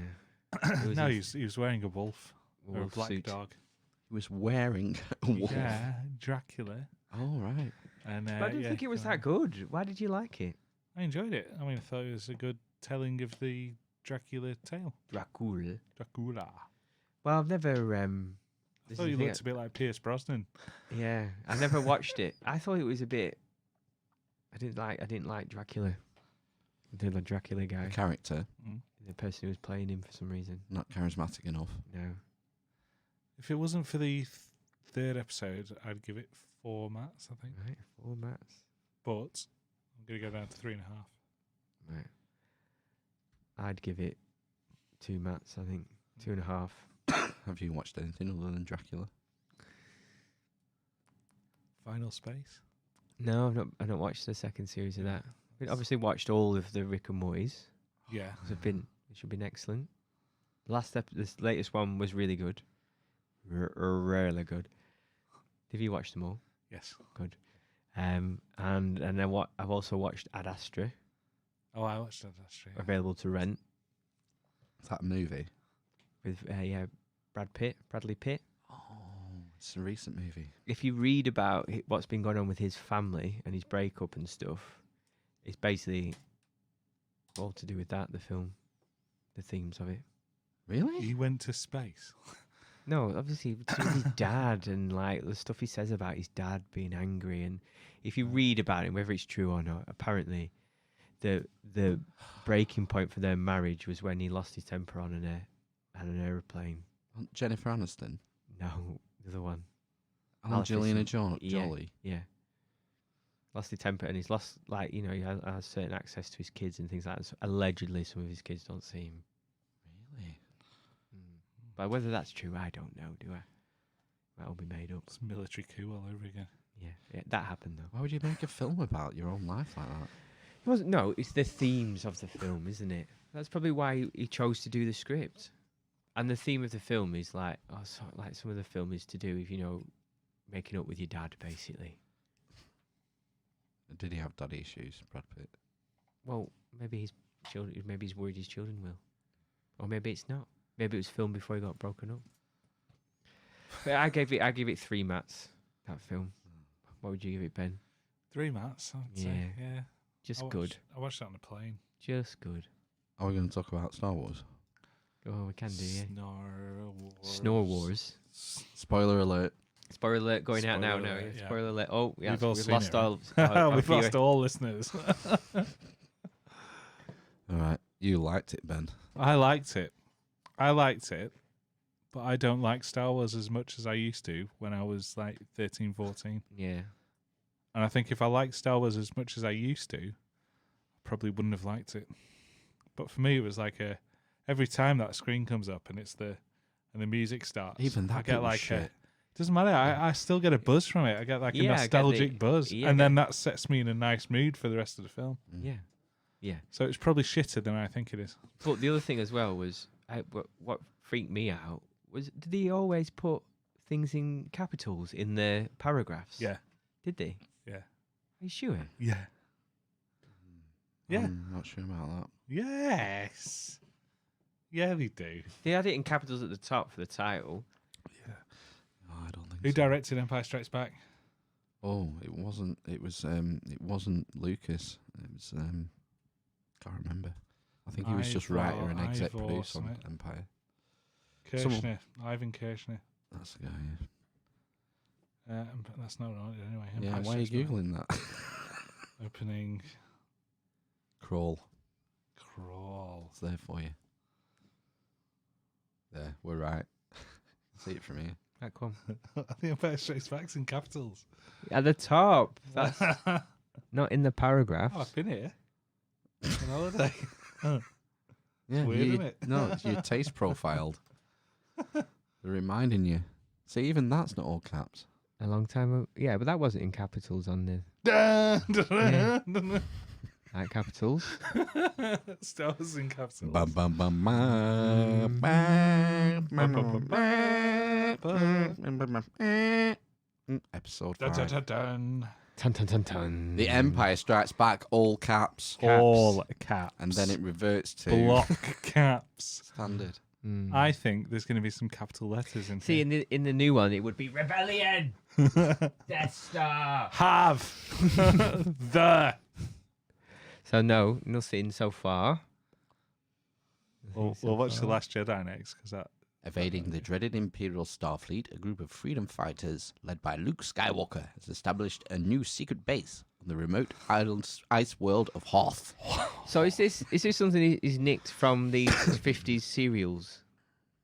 It was No, a he was wearing a wolf or a wolf black suit. dog. He was wearing a wolf. Yeah, Dracula. Oh, right. And But I didn't yeah, think it was so that good. Why did you like it? I enjoyed it. I mean, I thought it was a good telling of the Dracula tale. Dracula. Dracula. Well, I've never. I this thought is he the thing looked a bit like Pierce Brosnan. Yeah, I never watched it. I thought it was a bit. I didn't like Dracula. I didn't like Dracula The guy. character, The person who was playing him for some reason. not charismatic enough. No. If it wasn't for the third episode, I'd give it 4 mats, I think. Right, 4 mats. But I'm going to go down to 3.5. Right. I'd give it 2 mats. I think 2.5. Have you watched anything other than Dracula? Final Space. No, I've not watched the second series of that. I obviously watched all of the Rick and Morty's. Yeah. It should been excellent. This latest one was really good. Really good. Have you watched them all? Yes. Good. And then I've also watched Ad Astra, Oh, I watched that. That's true. available to rent Is that a movie? with Bradley Pitt. Oh, it's a recent movie. If you read about what's been going on with his family and his breakup and stuff, it's basically all to do with that. The film, the themes of it. Really? He went to space. No, obviously it's with his dad and like the stuff he says about his dad being angry, and if you read about it, whether it's true or not, apparently the breaking point for their marriage was when he lost his temper on an aeroplane. Jennifer Aniston? No, the other one. Angelina Maleficent. Jolie? Yeah. Lost his temper, and he's lost, like, you know, he has certain access to his kids and things like that. So allegedly, some of his kids don't see him. Really? But whether that's true, I don't know, do I? That'll be made up. It's military coup all over again. Yeah, that happened, though. Why would you make a film about your own life like that? It wasn't. No, it's the themes of the film, isn't it? That's probably why he chose to do the script. And the theme of the film is like, like some of the film is to do with, making up with your dad, basically. Did he have daddy issues, Brad Pitt? Well, maybe he's worried his children will. Or maybe it's not. Maybe it was filmed before he got broken up. But I gave it 3 mats, that film. What would you give it, Ben? 3 mats, I'd say. Yeah. Just good. I watched that on the plane. Just good. Are we going to talk about Star Wars? Oh, we can do, yeah. Snore Wars. Snore Wars. Spoiler alert. Spoiler alert going out now. Spoiler No, alert, yeah. Spoiler alert. Oh, yeah, We've all we've seen lost it, right? our We've viewer. lost all listeners. All right. You liked it, Ben. I liked it, but I don't like Star Wars as much as I used to when I was like 13, 14. Yeah. And I think if I liked Star Wars as much as I used to, I probably wouldn't have liked it. But for me, it was like every time that screen comes up and the music starts, Even that I bit get was like shit. Doesn't matter. I still get a buzz from it. I get like a Yeah, I get nostalgic the- buzz, yeah, and I then that sets me in a nice mood for the rest of the film. Yeah. Yeah. So it's probably shitter than I think it is. But the other thing as well was, what freaked me out was, did they always put things in capitals in their paragraphs? Yeah, Did they? yeah, Are you sure? yeah, yeah. I'm not sure about that. Yes. Yeah, they do. They had it in capitals at the top for the title. Yeah. Oh, I don't think Who so. directed Empire Strikes Back? Oh, it wasn't. It wasn't Lucas. It was. Can't remember. I think he was just writer and exec Ivor, producer on something. Empire. Kirshner. Ivan Kirshner. That's the guy. But that's not right anyway. Yeah. Empire Why are you Strikes Back. googling that? Opening Crawl. crawl. It's there for you. There, we're right. See it from here. That come The Empire Strikes Back's in capitals. at the top. That's not in the paragraphs. Oh, I've been here. On holiday. Yeah, weird, isn't it? No, your taste profiled. They're reminding you. See, even that's not all caps. A long time ago. Yeah, but that wasn't in capitals on the like capitals. Star Wars in capitals. Bum, bum, bum, Episode Dun, 5. dun, dun, dun. Tan tan tan tan. The Empire Strikes Back, all caps. All caps. And then it reverts to block caps. standard. Mm. I think there's going to be some capital letters in See, here. in the new one, it would be rebellion. Death Star. Have the. So no, nothing so far. We'll watch The Last Jedi next because that. Evading the dreaded Imperial Starfleet, a group of freedom fighters led by Luke Skywalker has established a new secret base on the remote ice world of Hoth. So is this something is nicked from these 50s serials?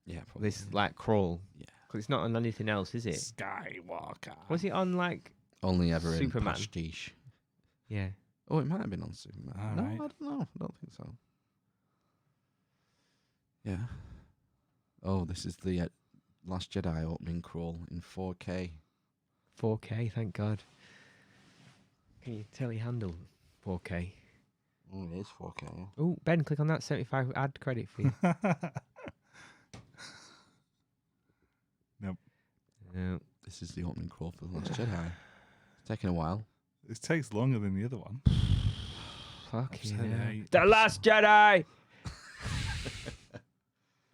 Yeah, probably. This like crawl. Yeah. Because it's not on anything else, is it? Skywalker. Was it on like? Only ever Superman. in pastiche. Yeah. Oh, it might have been on Superman. All No, right. I don't know. I don't think so. Yeah. Oh, this is the Last Jedi opening crawl in 4K. 4K, thank God. Can you telehandle 4K? Oh, it is 4K. Yeah. Oh, Ben, click on that 75 ad credit for you. Nope. No. This is the opening crawl for the Last Jedi. It's taken a while. It takes longer than the other one. Fucking Episode hell. 8. The Last Jedi!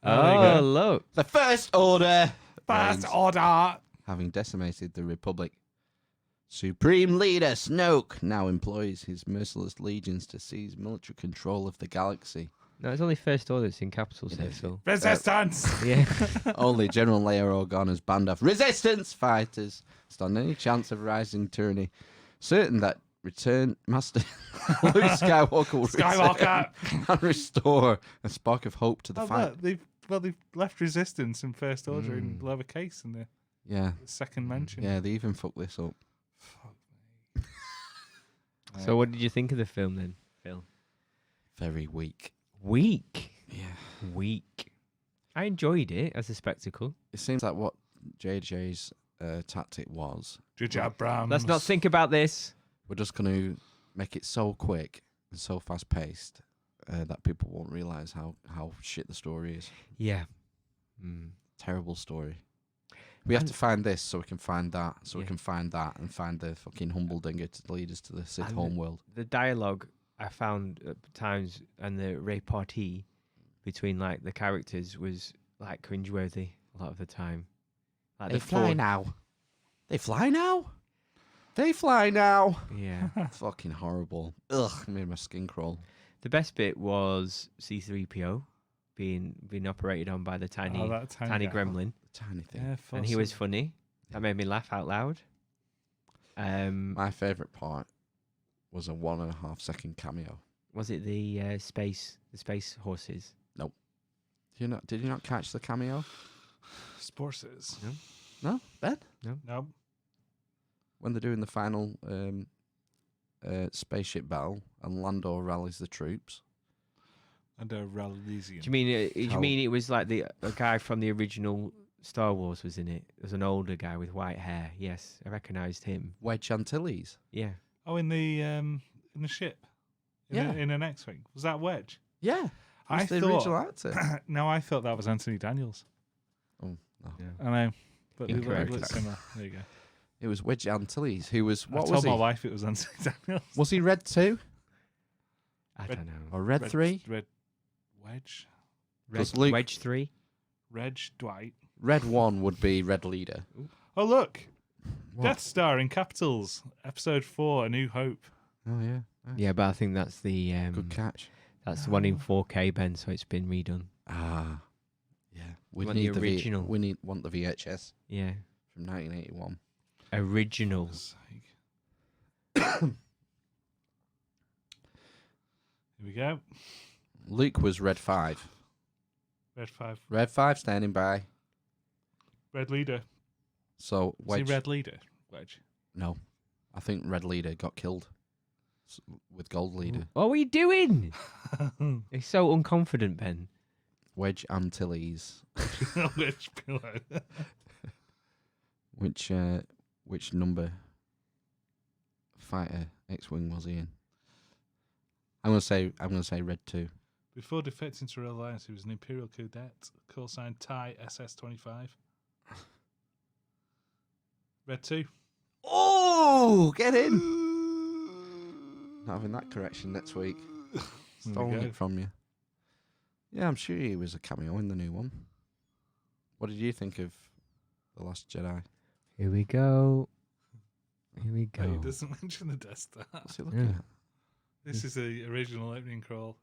Oh, there you Oh, go. look. The First Order! Fast reigns, order. having decimated the Republic. Supreme Leader Snoke now employs his merciless legions to seize military control of the galaxy. No, it's only First Order that's in capitals It here, is. so. Resistance. Yeah. Only General Leia Organa's band of resistance fighters stand any chance of rising tyranny. Certain that return Master Luke Skywalker will Skywalker. return and restore a spark of hope to the Oh, fight. look, they've left resistance in First Order in lowercase in the Yeah, second mention. yeah, they even fucked this up. Fuck me. So what did you think of the film then, Phil? Very weak. Weak. Yeah. Weak. I enjoyed it as a spectacle. It seems like what JJ's tactic was. Judge Abrams. Let's not think about this. We're just going to make it so quick and so fast paced that people won't realize how shit the story is. Yeah. Terrible story. We have to find this so we can find that, so we Yeah. can find that, and find the fucking humbledinger to lead us to the Sith And homeworld. The dialogue I found at times and the repartee between like the characters was like cringeworthy a lot of the time. Like They fly now. They fly now. They fly now. Yeah. Fucking horrible. Ugh, made my skin crawl. The best bit was C-3PO being operated on by the tiny that tiny guy. gremlin, Tiny thing. Yeah, and he was funny. That made me laugh out loud. My favourite part was a 1.5 second cameo. Was it the space horses? Did you not catch the cameo? Sporces. No, Ben? No. When they're doing the final spaceship battle and Lando rallies the troops. And a Ralesian. Do you mean it was like a guy from the original Star Wars was in it? There was an older guy with white hair. Yes, I recognised him. Wedge Antilles. Yeah. Oh, in the ship. In an X-wing. Was that Wedge? Yeah. I He's the thought. original actor. No, I thought that was Anthony Daniels. Oh, no. Yeah. I know, but they Incorrect. look similar. There you go. It was Wedge Antilles, who was... I What told was he? my wife it was Anthony Daniels. Was he Red 2? I don't know. Or Red 3? Red Wedge. Because Luke- Wedge 3. Reg Dwight. Red 1 would be Red Leader. Oh, look. What? Death Star in capitals. Episode 4, A New Hope. Oh, yeah. Yeah, but I think that's the Good catch. that's the one in 4K, Ben. So it's been redone. Ah. Yeah. We Want the need the original. want the VHS Yeah, from 1981. original. Here we go. Luke was Red 5. Red 5. Red 5 standing by. Red Leader. So Was he Wedge. Red Leader? Wedge. No. I think Red Leader got killed with Gold Leader. What are you doing? It's so unconfident, Ben. Wedge Antilles. Wedge Pillow. Which number fighter X-wing was he in? I'm gonna say Red 2. Before defecting to Red Alliance, he was an Imperial cadet, call sign TIE SS-25. Red 2. Oh, get in! Not having that correction next week. Stolen go. it from you. Yeah, I'm sure he was a cameo in the new one. What did you think of The Last Jedi? Here we go. Here we go. Oh, he doesn't mention the Death Star. What's he looking Yeah. at? This is the original opening crawl.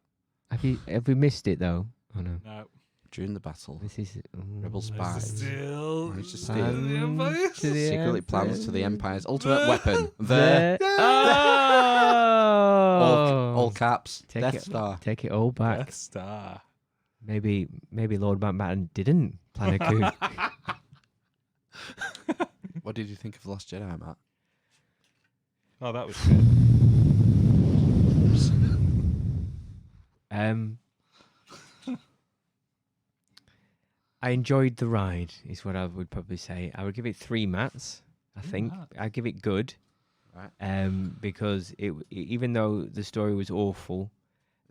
Have we missed it though? Oh no. No. During the battle, This is Rebel ooh. Spies. Still. Managed to to steal. the Empire. To the Secretly plans Empire. to the Empire's ultimate weapon. There. Oh! All caps. Take Death it- Star. Take it all back. Death Star. Maybe Lord Mountbatten didn't plan a coup. What did you think of The Last Jedi, Matt? Oh, that was good. I enjoyed the ride, is what I would probably say. I would give it 3 mats. I think mats. I'd give it good. Right. Because even though the story was awful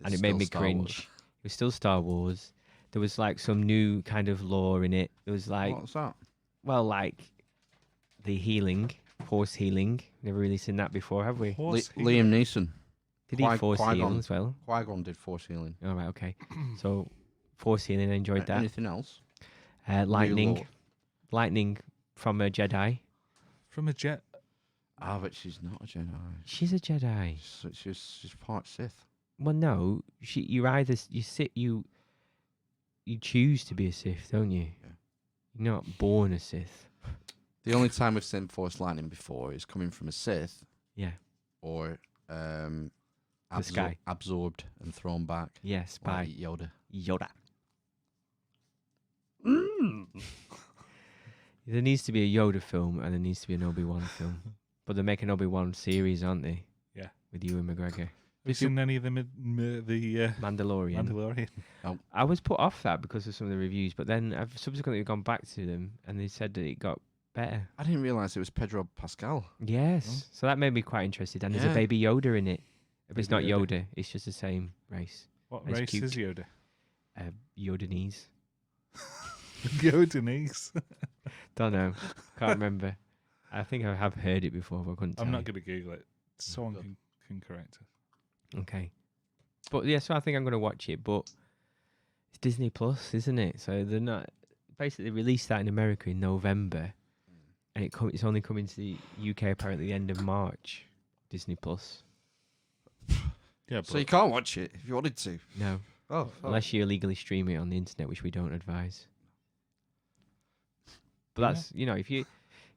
and it made me cringe, it was still Star Wars. There was like some new kind of lore in it. It was like, What's that? well, like the healing, force healing. Never really seen that before, have we? Liam Neeson. Did he force heal Qui-Gon. as well? Qui-Gon did force healing. All right, okay. So force healing, I enjoyed that. Anything else? Lightning, lore. lightning from a Jedi. From a jet. Ah, but she's not a Jedi. She's a Jedi. She's part Sith. Well, no, you either you choose to be a Sith, don't you? Yeah. You're not born a Sith. The only time we've seen Force lightning before is coming from a Sith Yeah, or sky. absorbed and thrown back. yes, By by Yoda. Yoda. There needs to be a Yoda film and there needs to be an Obi-Wan film. But they're making Obi-Wan series, aren't they? Yeah. With Ewan McGregor. Have you seen any of the Mandalorian. Mandalorian? I was put off that because of some of the reviews, but then I've subsequently gone back to them and they said that it got better. I didn't realise it was Pedro Pascal. Yes. So that made me quite interested. And there's Yeah. a baby Yoda in it. If it's not Baby Yoda. Yoda, it's just the same race. What It's race cute. is Yoda? Yodanese. Yodanese. Don't know. Can't remember. I think I have heard it before, but I couldn't tell I'm not you. going to Google it. Someone can correct us. Okay. But yeah, so I think I'm going to watch it, but it's Disney Plus, isn't it? So they're not... Basically released that in America in November, and it's only coming to the UK apparently the end of March. Disney Plus. Yeah, So you can't watch it if you wanted to. No. Oh, Unless you illegally stream it on the internet, which we don't advise. But Yeah. that's,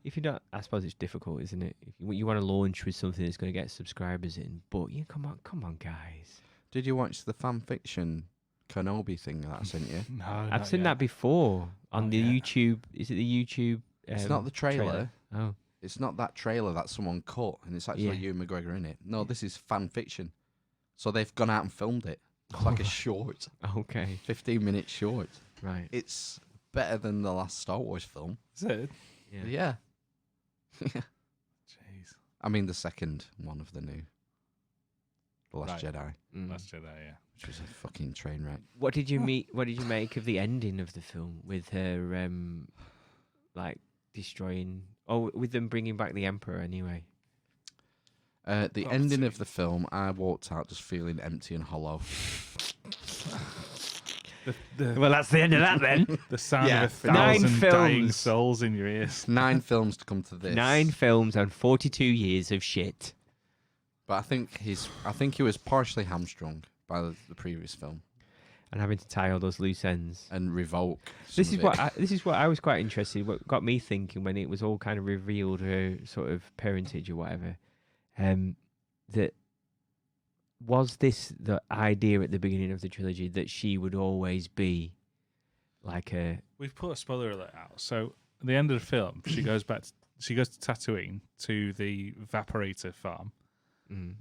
if you don't, I suppose it's difficult, isn't it? If you want to launch with something that's going to get subscribers in, but come on, guys. Did you watch the fan fiction Kenobi thing that I sent you? No, I've seen that before on the YouTube. Is it the YouTube? It's not the trailer. Oh, It's not that trailer that someone cut, and it's actually Yeah. Ewan McGregor in it. No, this is fan fiction. So they've gone out and filmed it. It's like a short, okay, 15-minute short. right. It's better than the last Star Wars film. Is it? Yeah. Yeah. Jeez. I mean, the second one of the new. The Last Right. Jedi, Mm. Last Jedi, yeah. which was a fucking train wreck. What did you What did you make of the ending of the film with her, like destroying? Oh, with them bringing back the Emperor anyway. The ending of the film, I walked out just feeling empty and hollow. Well, that's the end of that then. The sound Yeah, of a 9 thousand dying films. souls in your ears. 9 films to come to this. 9 films and 42 years of shit. But I think he was partially hamstrung by the previous film And having to tie all those loose ends. and revoke. This some is of what it. this is what I was quite interested. What got me thinking when it was all kind of revealed her sort of parentage or whatever. That was this the idea at the beginning of the trilogy that she would always be like a We've put a spoiler alert out. So at the end of the film, she goes back. She goes to Tatooine to the Vaporator farm,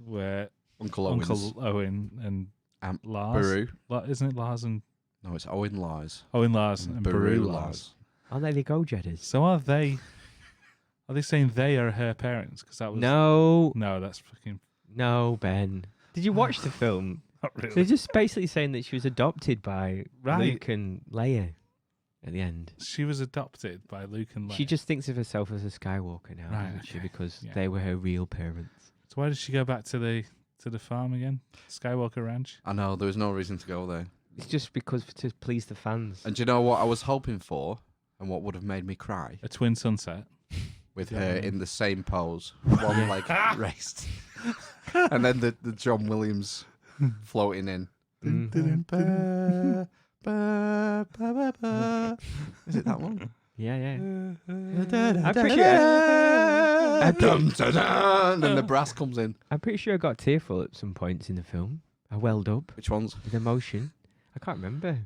where Uncle Owen's Uncle Owen and Lars, Beru. Isn't it Lars and No, it's Owen Lars. Owen Lars and Beru Lars? aren't they the Go Jedders? So are they? Are they saying they are her parents? Because that was No, that's fucking no, Ben. Did you watch the film? not really. They're just basically saying that she was adopted by Right. Luke and Leia at the end. She was adopted by Luke and Leia. She just thinks of herself as a Skywalker now, Right, doesn't she? okay. Because Yeah. they were her real parents. So why did she go back to the farm again? Skywalker Ranch. I know, there was no reason to go there. It's just because to please the fans. And do you know what I was hoping for and what would have made me cry? A twin sunset. With Yeah. her in the same pose, one leg raised. And then the John Williams floating in. Mm. Ba, ba, ba, ba. Is it that one? Yeah, yeah. I'm pretty sure- And then the brass comes in. I'm pretty sure I got tearful at some points in the film. I welled up Which ones? with emotion. I can't remember.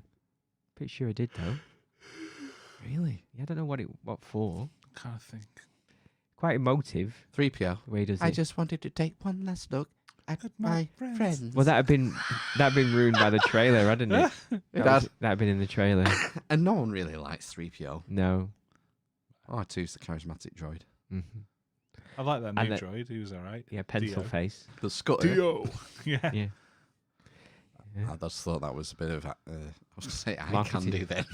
Pretty sure I did though. Really? Yeah, I don't know what for. Can't think. Quite emotive 3PO. the way he does I it. just wanted to take one last look at my friends. Well, that'd been ruined by the trailer, hadn't it? It had. That'd been in the trailer. And no one really likes 3PO. No. R2's the charismatic droid. hmm I like that And new that- droid. He was all right. Yeah, pencil Dio. face. The Scutter. Dio. Yeah. Yeah. I just thought that was a bit of, I was going to say eye Marketing. candy then.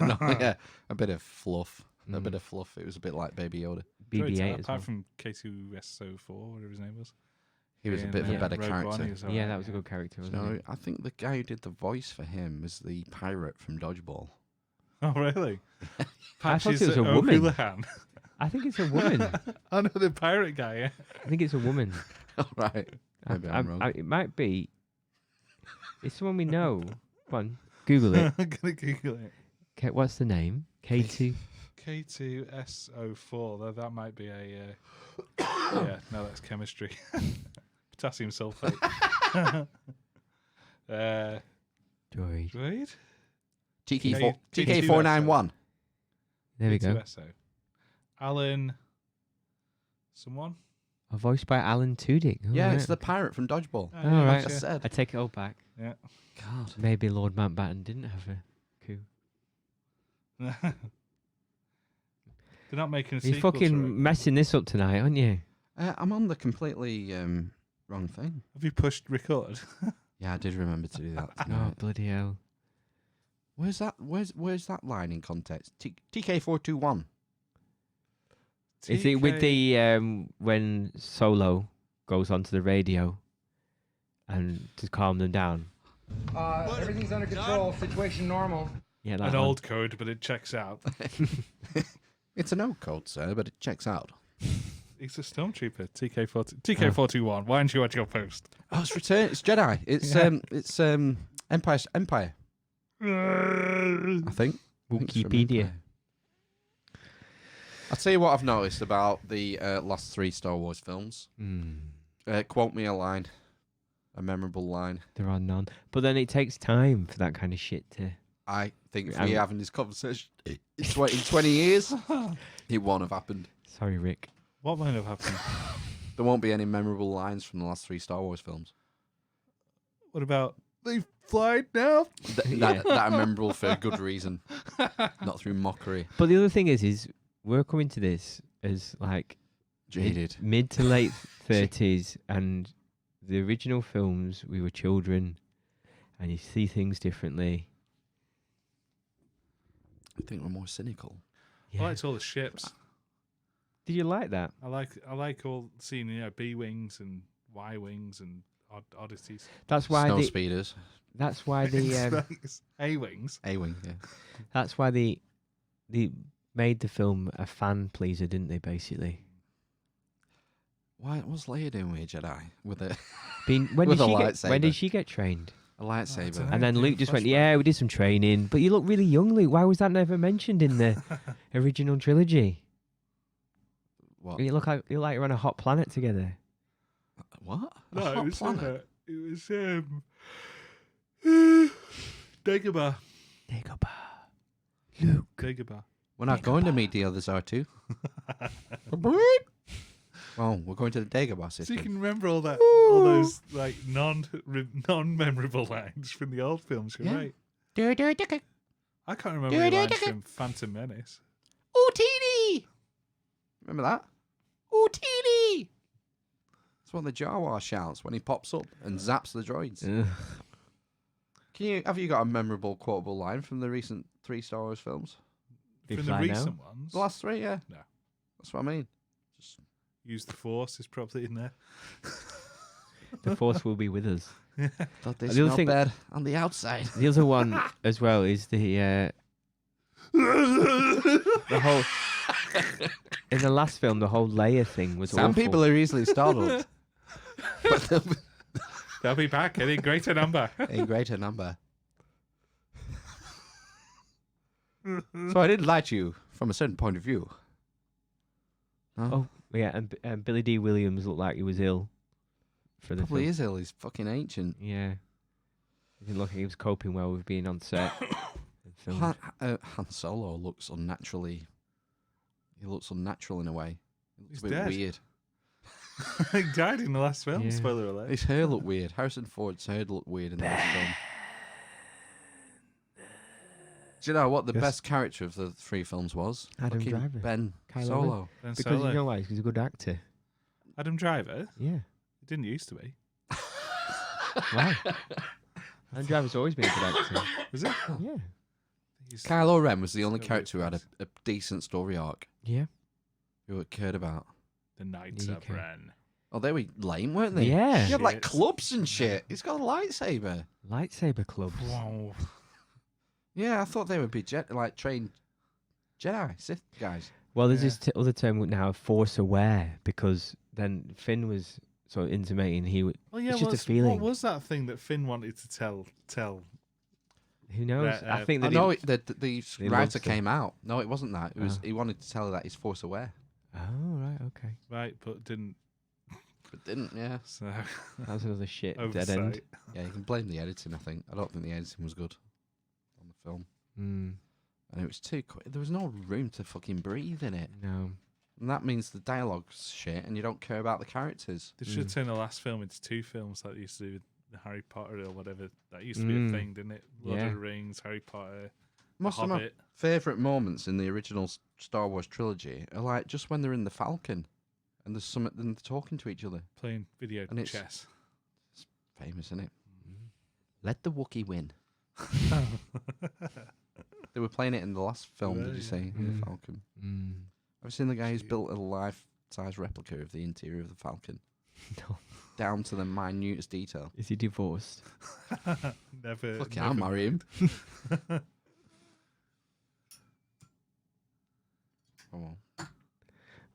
No, yeah, a bit of fluff. A Mm. bit of fluff. It was a bit like Baby Yoda. BB-8 Droids, as apart well. from K2SO4, whatever his name was. He was a In, bit of a Yeah. better Rogue One, character. he was all Yeah, right, that was a good character, wasn't No, it? I think the guy who did the voice for him was the pirate from Dodgeball. Oh, really? I thought Patches it was a woman. O'Houlihan. I think it's a woman. I know the pirate guy, yeah. I think it's a woman. All right. Maybe I'm wrong. It might be. It's someone we know. Come on, Google it. I'm going to Google it. Okay, what's the name? K2. K2SO4. That might be a... yeah, no, that's chemistry. Potassium sulfate. Droid. Droid? TK491. There we go. K2SO. Alan... Someone? A voiced by Alan Tudyk. Oh, Yeah, right. it's the pirate from Dodgeball. Oh, All right. I said. I take it all back. Yeah. God. Maybe Lord Mountbatten didn't have a coup. They're not making a You're sequel to it. fucking messing this up tonight, aren't you? I'm on the completely wrong thing. Have you pushed record? Yeah, I did remember to do that. Oh, tonight. bloody hell. Where's that? Where's that line in context? TK421. Is it with the when Solo goes onto the radio and to calm them down? Everything's under control. Situation normal. Yeah, that an one. old code, but it checks out? It's an old code, sir, but it checks out. He's a stormtrooper. TK421. Why aren't you at your post? Oh, it's Return. It's Jedi. It's Empire. I think. Wikipedia. I'll tell you what I've noticed about the last 3 Star Wars films. Quote me a line. A memorable line. There are none. But then it takes time for that kind of shit to... I think if we're having this conversation in 20 years, it won't have happened. Sorry, Rick. What might have happened? There won't be any memorable lines from the last 3 Star Wars films. What about they fly now? That are memorable for a good reason, not through mockery. But the other thing is we're coming to this as like Jaded. mid to late 30s, and the original films, we were children, and you see things differently. I think we're more cynical. Yeah. I liked all the ships. Did you like that? I like all seeing B wings and Y wings and oddities. That's why Snow the speeders. that's why the A wings. A-wing, yeah. that's why they made the film a fan pleaser, didn't they? Basically, What's Leia doing with a Jedi? With a when With did a she get lightsaber. when did she get trained? lightsaber? dunno. And then in Luke just went, flashback. "Yeah, we did some training, but you look really young, Luke. Why was that never mentioned in the original trilogy? What? You look like you're on a hot planet together." What? A No, hot it was planet? Dagobah. Luke. Dagobah. We're not going to meet the others, R2. Well, we're going to the Dagobah So system. you can remember all those like non-memorable lines from the old films, Yeah. right? I can't remember any lines from Phantom Menace. Ootini! Remember that? Ootini! That's what the Jawa shouts when he pops up and zaps the droids. Ugh. Have you got a memorable, quotable line from the recent 3 Star Wars films? They From the fly now? recent ones, The last 3, yeah. No. That's what I mean. Just Use the Force is probably in there. The Force will be with us. thought they The other smell thing- bad on the outside. The other one as well is the whole in the last film, the whole Leia thing was Some awful. people are easily startled. But They'll be back in a greater number. in greater number. So I didn't like you from a certain point of view. No? Oh yeah, and Billy D. Williams looked like he was ill for the Probably film. is ill. He's fucking ancient. Yeah, he didn't look like he was coping well with being on set. and filmed. Han Solo looks unnaturally. He looks unnatural in a way. He looks He's a bit dead. weird. He died in the last film. Yeah. Spoiler alert. His hair looked weird. Harrison Ford's hair looked weird in the last film. Do you know what the Yes. best character of the 3 films was? Adam Fucking Driver. Ben Kylo Solo. Ben Because Solo. you know why? He's a good actor. Adam Driver. Yeah. It didn't used to be. Why? Adam Driver's always been a good actor. Was it? Yeah. He's- Kylo Ren was the only Still character who good had a decent story arc. Yeah. Who I cared about. The Knights You of can- Ren. Oh, they were lame, weren't they? Yeah. He had like Shit. clubs and shit. He's got a lightsaber. Lightsaber clubs. Wow. Yeah, I thought they would be trained Jedi, Sith guys. Well, there's Yeah. this other term now, force aware, because then Finn was sort of intimating Well, yeah. It's just a feeling. What was that thing that Finn wanted to tell? who knows? Right, I think I that know it, the They writer loved came out. No, it wasn't that. It was Oh. he wanted to tell her that he's force aware, Oh right, okay. Right, but didn't. but didn't. Yeah, So That was another shit dead oversight. end. yeah. You can blame the editing. I think. I don't think the editing was good on the film, Mm, and it was too quick. There was no room to fucking breathe in it, no. and that means the dialogue's shit, and you don't care about the characters. They should turn the last film into 2 films like they used to do with Harry Potter or whatever. That used to be a Mm. thing, didn't it? Lord Yeah. of the Rings, Harry Potter, Most The of my Hobbit. favorite moments in the original Star Wars trilogy are like just when they're in the Falcon, and there's some then they're talking to each other. Playing video And it's- chess. Famous, isn't it? Let the Wookiee win. They were playing it in the last film, did you see? The Falcon. Have you seen the guy who's built a life-size replica of the interior of the Falcon? No. Down to the minutest detail. Is he divorced? Never. Look, I'll marry him. Oh, well.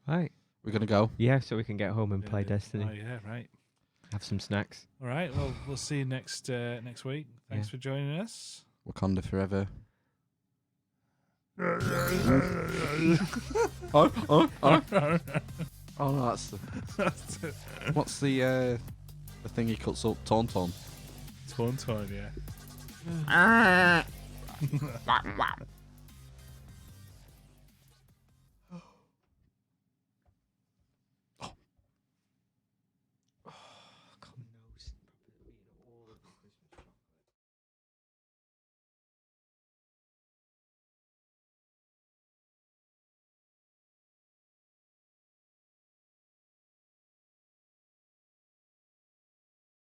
Right. We're going to go. Yeah, so we can get home and play Destiny. Oh, yeah, right. Have some snacks. All right. Well, we'll see you next week. Thanks for joining us. Wakanda forever. Oh no, that's the. What's the thing he cuts up? Tauntaun. Tauntaun, yeah.